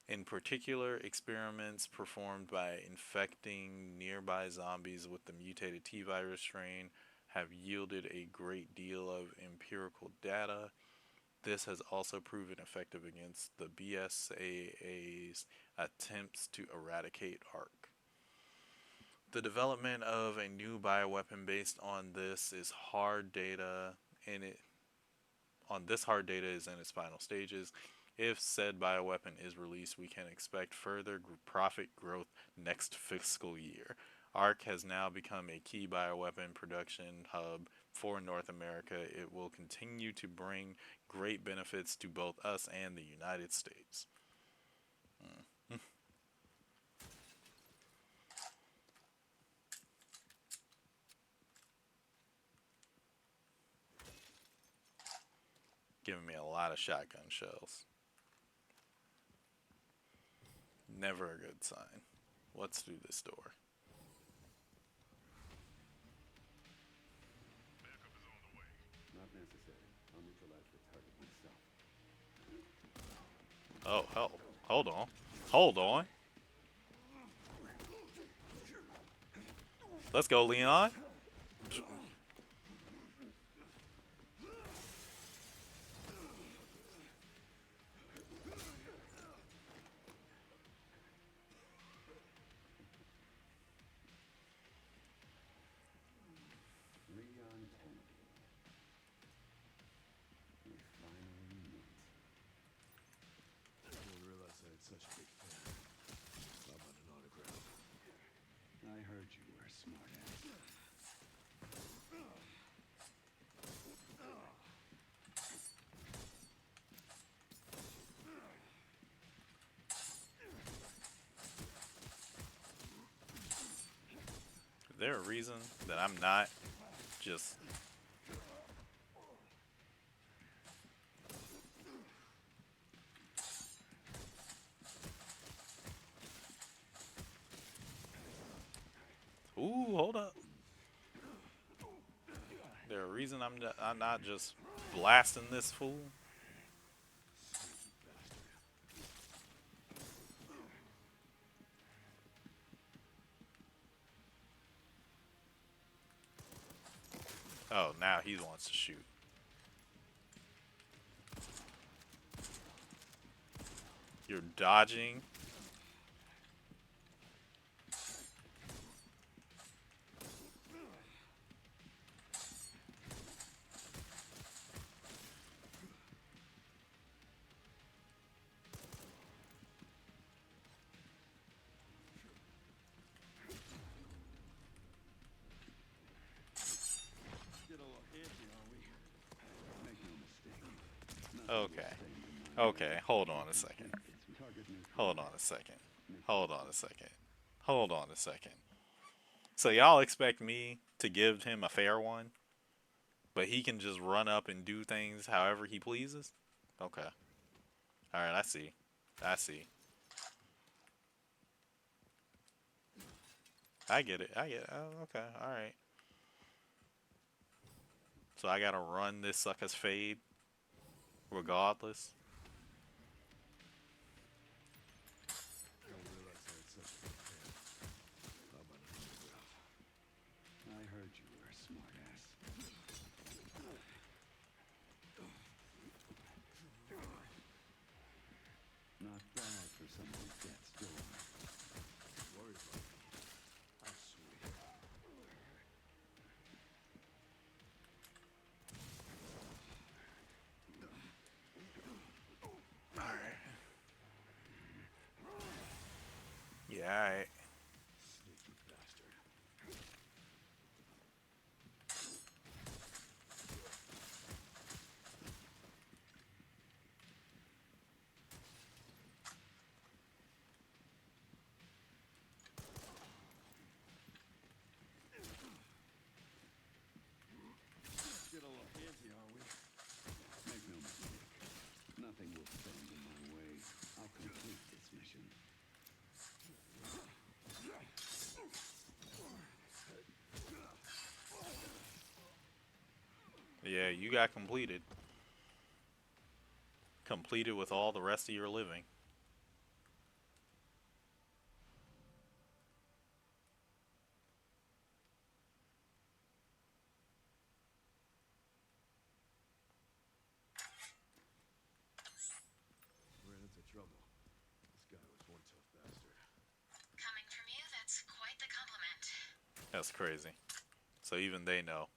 In particular, experiments performed by infecting nearby zombies with the mutated T virus strain have yielded a great deal of empirical data. This has also proven effective against the BSAA's attempts to eradicate ARC. The development of a new bioweapon based on this is hard data and it on this hard data is in its final stages. If said bioweapon is released, we can expect further profit growth next fiscal year. ARC has now become a key bioweapon production hub for North America. It will continue to bring great benefits to both us and the United States. Giving me a lot of shotgun shells. Never a good sign. Let's do this door. Backup is on the way. Not necessary. I'll neutralize the target myself. Oh, hell. Hold on. Hold on. Let's go, Leon. Leon Kennedy. We finally meet. I didn't realize I had such a big fan. How about an autograph? I heard you were a smartass. Is there a reason that I'm not just... Ooh, hold up. There a reason I'm not just blasting this fool? Oh, now he wants to shoot. You're dodging. Get a little antsy, are we? Make no mistake. Okay. Okay, hold on a second. Target Hold on neutralized. a second. Hold on a second. Hold on a second. So y'all expect me to give him a fair one? But he can just run up and do things however he pleases? Okay. Alright, I see. I see. I get it. I get it. Oh, okay. Alright. So I gotta run this sucker's fade regardless. Don't realize I had such a big fan. How about an autograph? I heard you were a smartass. Not bad for someone who's death's door. Worried about me. How sweet. Alright. Yeah, alright. Sneaky bastard. Get a little handsy, are we? Make no mistake. Nothing will stand in my way. I'll complete this mission. Yeah, you got completed. Completed with all the rest of your living. Ran into trouble. This guy was one tough bastard. Coming from you, that's quite the compliment. That's crazy. So even they know.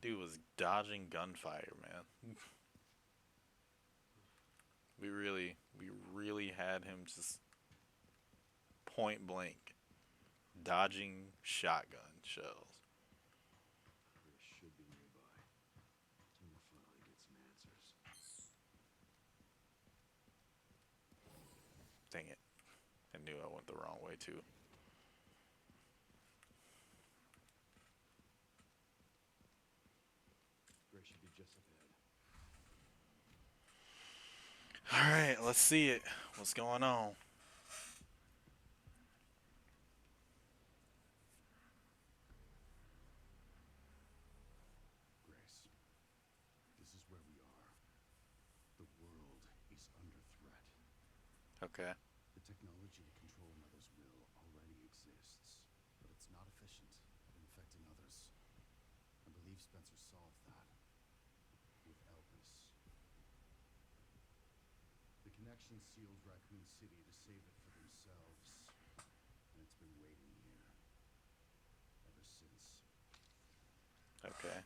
Dude was dodging gunfire, man. we really had him just point blank dodging shotgun shells. Chris should be nearby. Time to finally get some answers. Dang it. I knew I went the wrong way too. Gray should be just up ahead. Alright, let's see it. What's going on? Grace, this is where we are. The world is under threat. Okay. The technology to control another's will already exists, but it's not efficient at infecting others. I believe Spencer solved that with Elpis. The connection sealed Raccoon City to save it for themselves, and it's been waiting here ever since. Okay.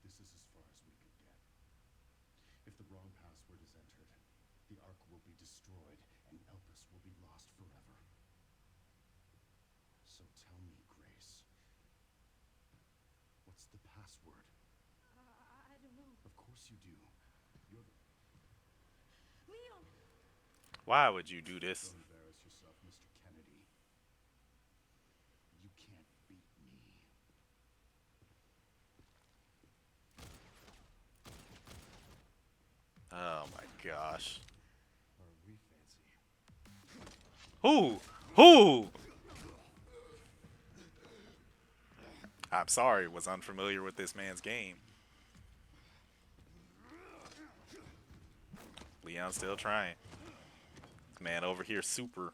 This is as far as we could get. If the wrong password is entered, the Ark will be destroyed, and Elpis will be lost forever. So tell me, Grace, what's the password? I don't know. Of course you do. You're the... Leon! Why would you do this? Don't embarrass yourself, Mr. Kennedy. You can't beat me. Oh my gosh. Are we fancy? Who? Who? I'm sorry, was unfamiliar with this man's game. Leon's still trying. This man over here super.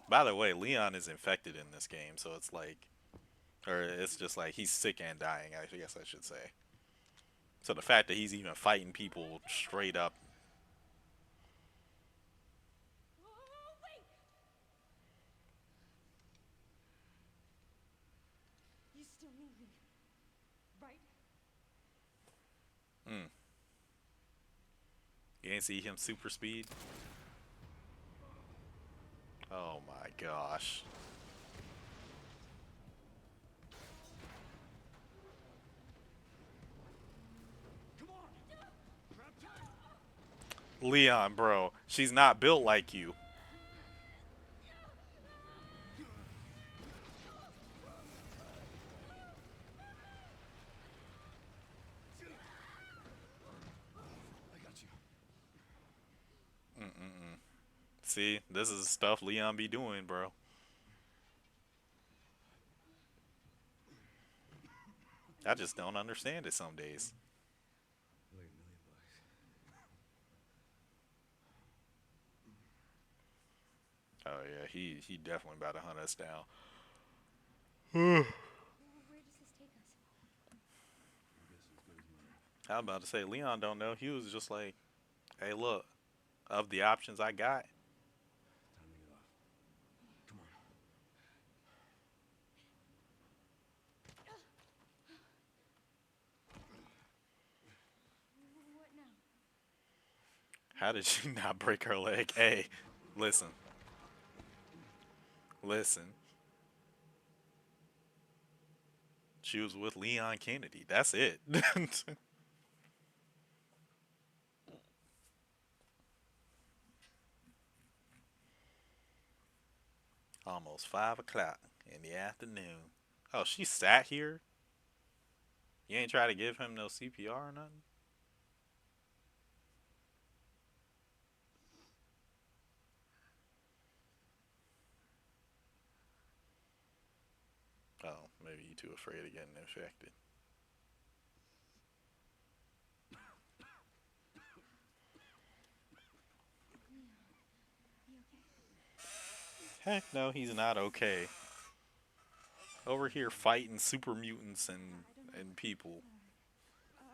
By the way, Leon is infected in this game, so it's like, or it's just like he's sick and dying, I guess I should say. So the fact that he's even fighting people straight up. Oh, wait! You still need me, right? You ain't see him super speed? Oh my gosh. Come on! Grab tight! Leon, bro, she's not built like you. I got you. See, this is stuff Leon be doing, bro. I just don't understand it some days. Like $1 million. Oh yeah, he definitely about to hunt us down. Where does this take us? Your guess is as good as mine. I was about to say Leon don't know. He was just like, hey, look, of the options I got, Time to get off. Come on. What now? how did she not break her leg? Hey, listen, listen. She was with Leon Kennedy. That's it. Almost 5 o'clock in the afternoon. Oh, she sat here. You ain't try to give him no CPR or nothing. Oh, maybe you too afraid of getting infected. You okay? Heck no, he's not okay. Over here fighting super mutants and I don't know. people. Why?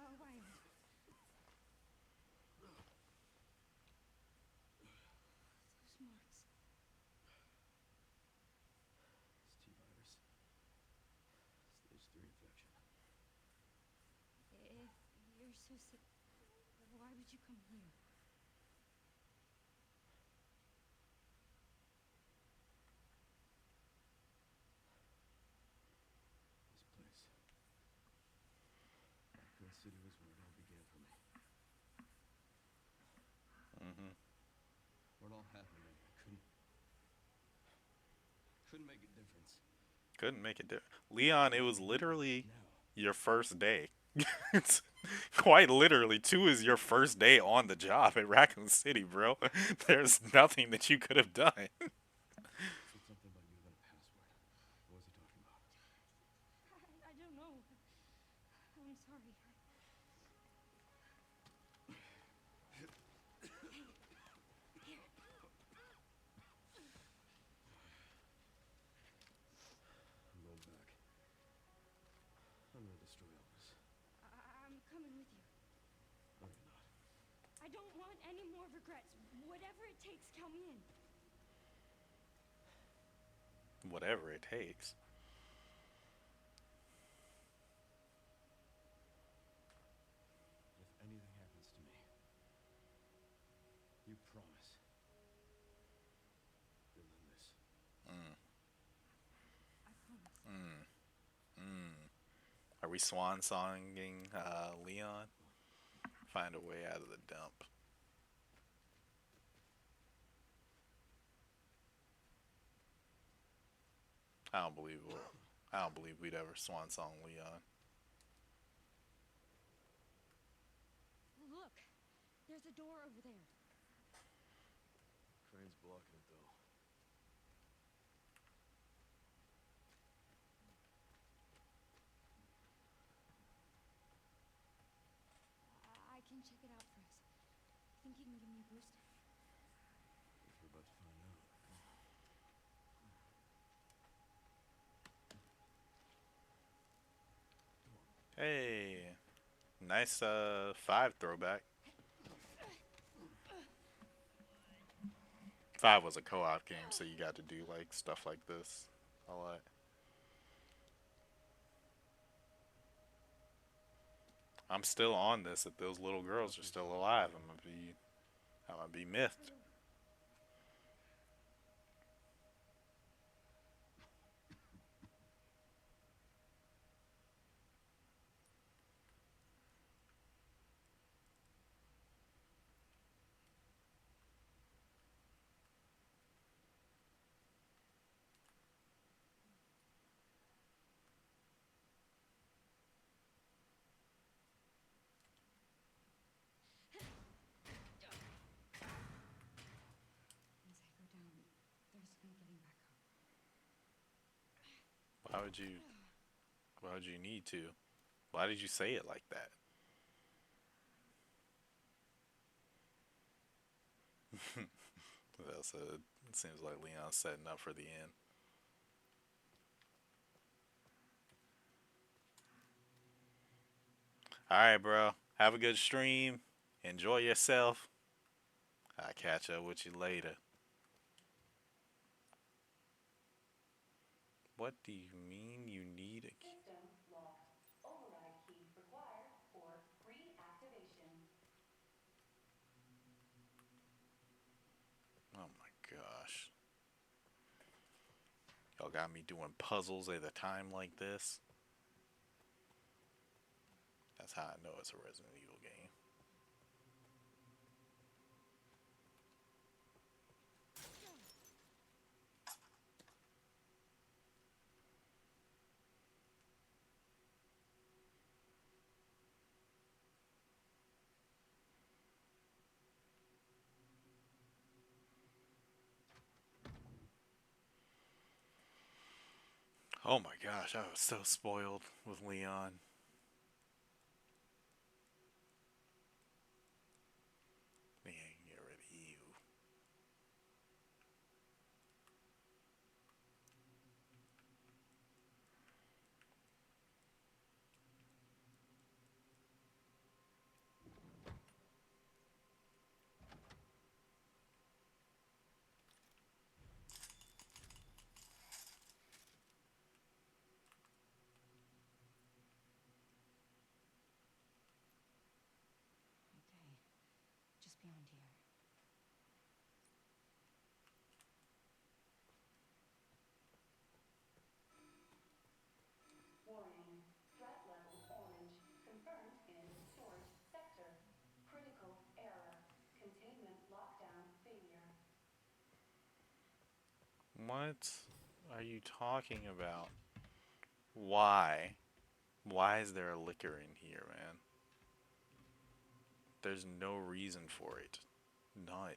Those marks. It's T-virus. Stage 3 infection. If you're so sick, why would you come here? This place. Raccoon City was where it all began for me. Hmm. Where it all happened, I couldn't make a difference. Couldn't make it. Leon, it was literally Now, your first day. It's quite literally, two is your first day on the job at Raccoon City, bro. There's nothing that you could have done. said something about you having a password. What was he talking about? I don't know. I'm sorry. Here, I'm going back. I'm gonna destroy all this. I'm coming with you. No, you're not. I don't want any more regrets. Whatever it takes, count me in. Whatever it takes. If anything happens to me, you promise you'll end this. I promise. Are we swan songing Leon? Find a way out of the dump. I don't believe it. I don't believe we'd ever swan song Leon. Look, there's a door over there. Crane's blocking it, though. I can check it out for us. Think you can give me a boost? Guess we're about to find out. Hey, nice 5 throwback. 5 was a co-op game, so you got to do like stuff like this a lot. I'm still on this. If those little girls are still alive, I'm gonna be miffed. Why would you? Why would you need to? Why did you say it like that? That's a, it seems like Leon's setting up for the end. All right, bro. Have a good stream. Enjoy yourself. I'll catch up with you later. What do you mean you need a key? System locked. Override key required for reactivation. Oh my gosh. Y'all got me doing puzzles at a time like this. That's how I know it's a Resident Evil game. Oh my gosh, I was so spoiled with Leon. Man, get rid of you. Okay, just beyond here. Warning. Threat level orange. Confirmed in storage sector. Critical error. Containment lockdown failure. What are you talking about? Why? Why is there a liquor in here, man? There's no reason for it. None.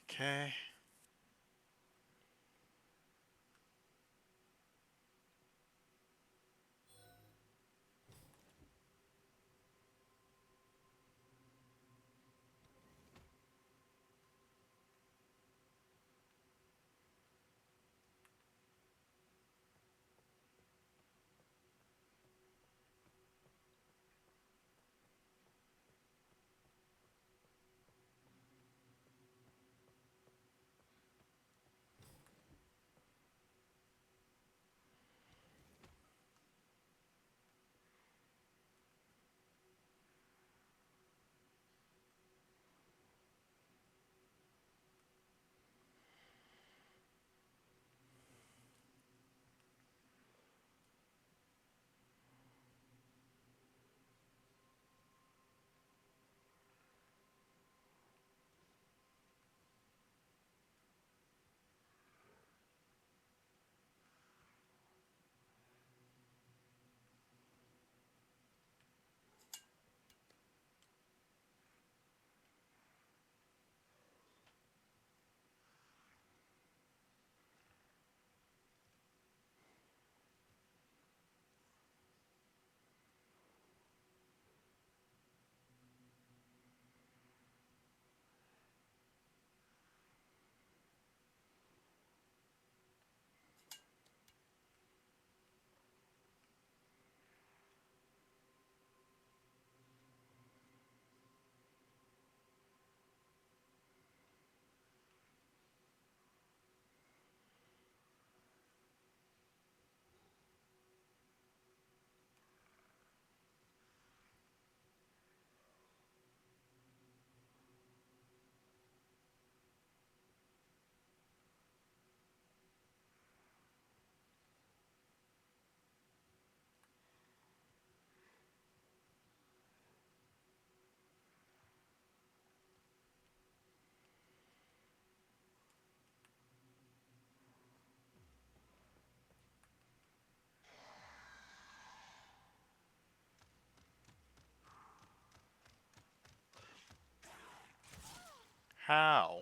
Can't see. Okay. How?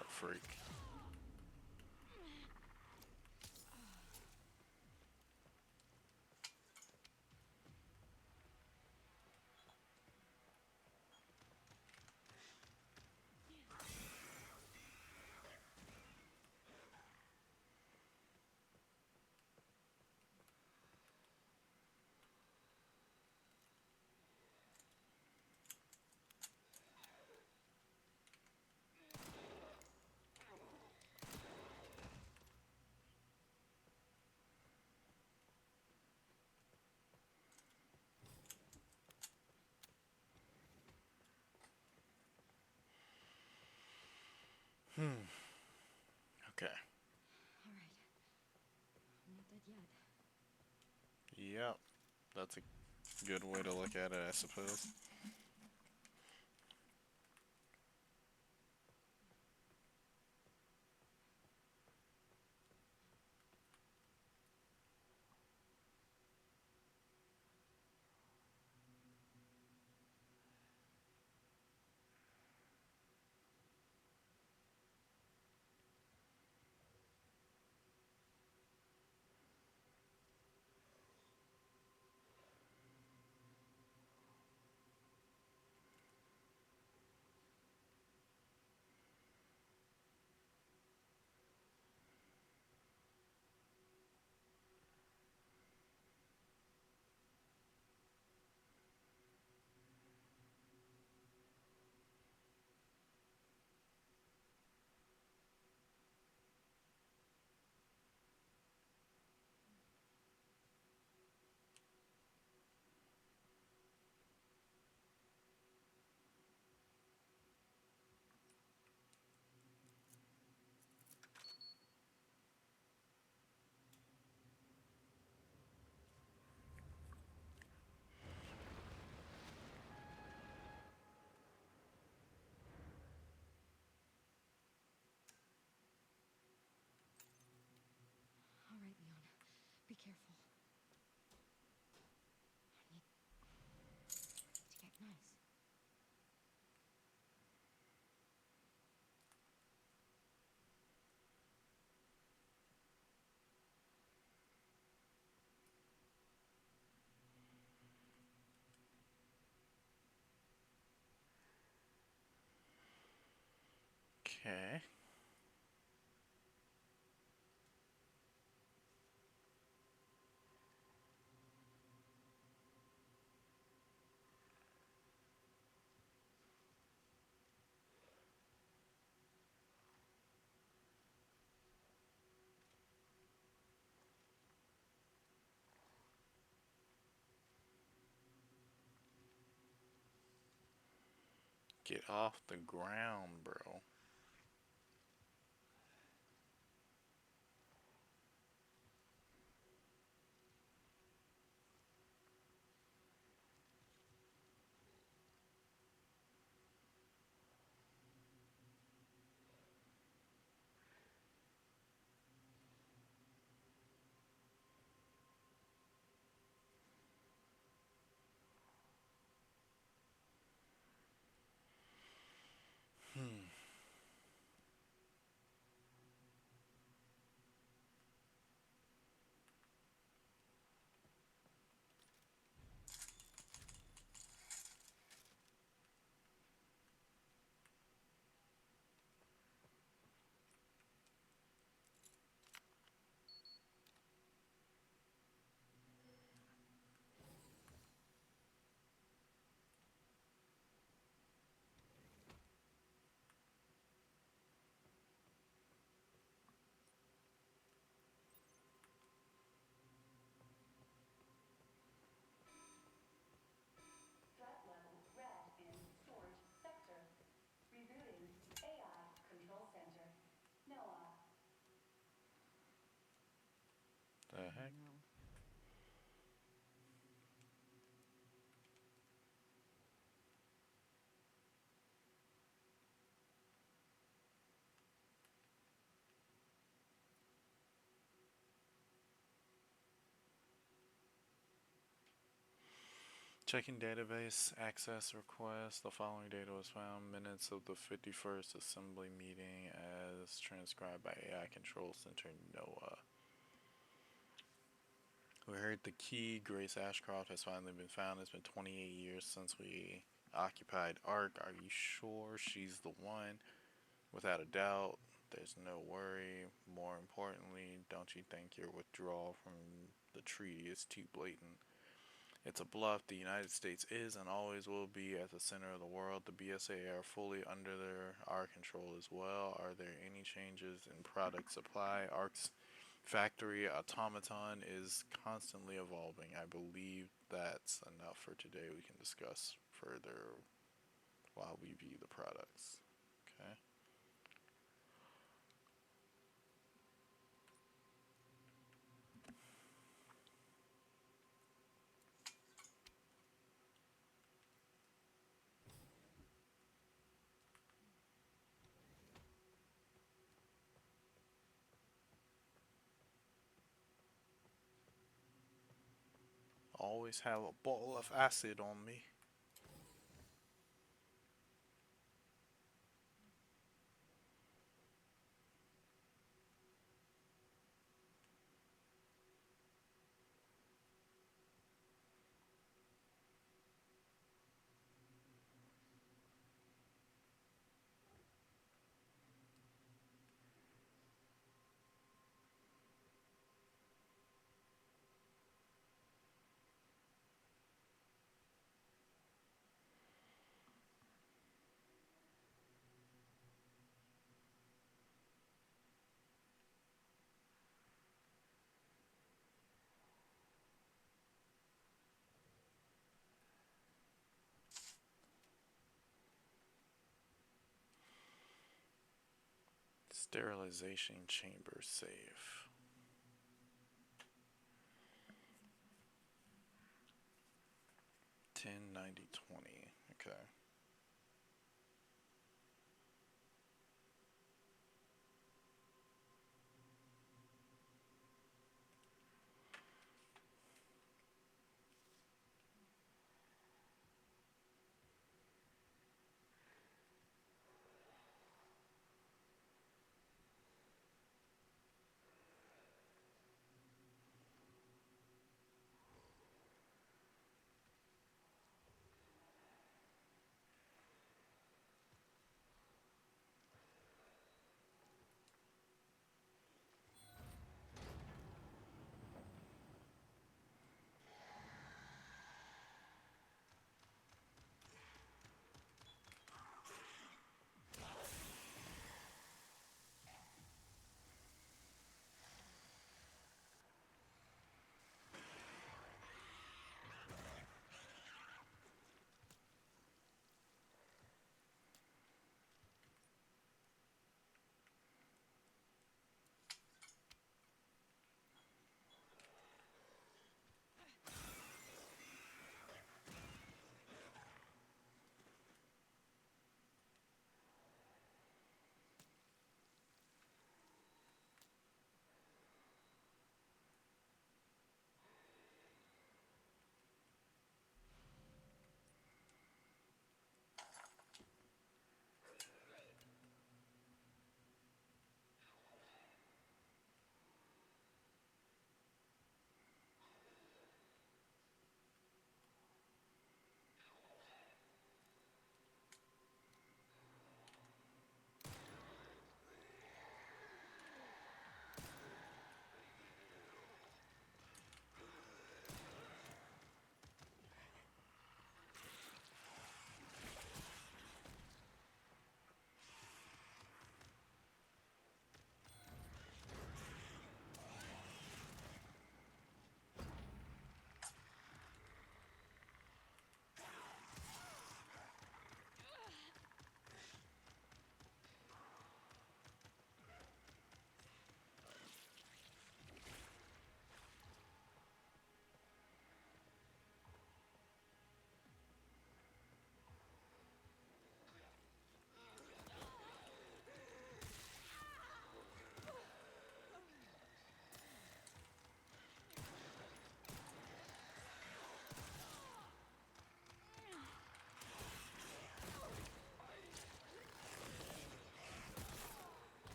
A freak. Okay. All right. I'm not dead yet. Yep. That's a good way to look at it, I suppose. All right, Leon. Be careful. I need to get nice. Okay. Get off the ground, bro. The heck? No. Checking database access request. The following data was found. Minutes of the 51st assembly meeting as transcribed by AI Control Center NOAA. We heard the key. Grace Ashcroft has finally been found. It's been 28 years since we occupied Ark. Are you sure she's the one? Without a doubt. There's no worry. More importantly, don't you think your withdrawal from the treaty is too blatant? It's a bluff. The United States is and always will be at the center of the world. The BSA are fully under our control as well. Are there any changes in product supply? ARC's factory automaton is constantly evolving. I believe that's enough for today. We can discuss further while we view the products. Okay. Always have a ball of acid on me. Sterilization chamber safe. 109020. Okay.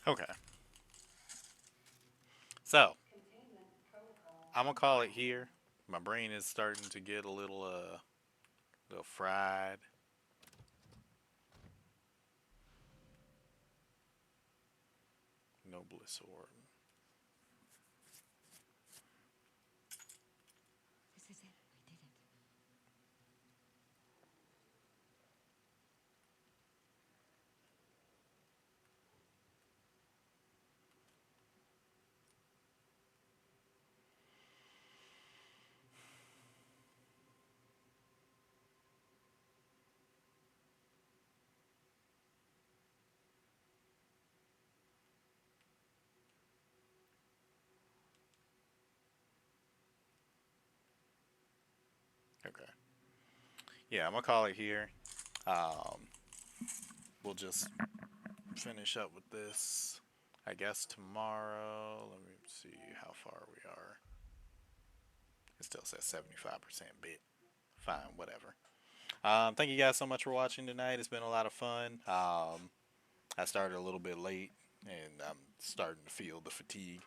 Okay. So, Containment protocol I'm gonna call it activated. here. My brain is starting to get a little fried. No bliss orb. This is it. I did it. Okay. Yeah, I'm gonna call it here. Um, we'll just finish up with this, I guess, tomorrow. Let me see how far we are. It still says 75% bit. Fine, whatever. Thank you guys so much for watching tonight. It's been a lot of fun. I started a little bit late, and I'm starting to feel the fatigue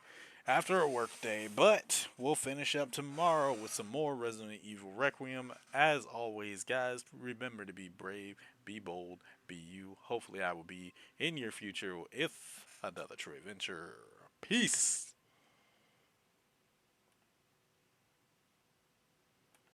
after a work day. But we'll finish up tomorrow with some more Resident Evil Requiem. As always, guys, remember to be brave, be bold, be you. Hopefully, I will be in your future with another Treventure. Peace.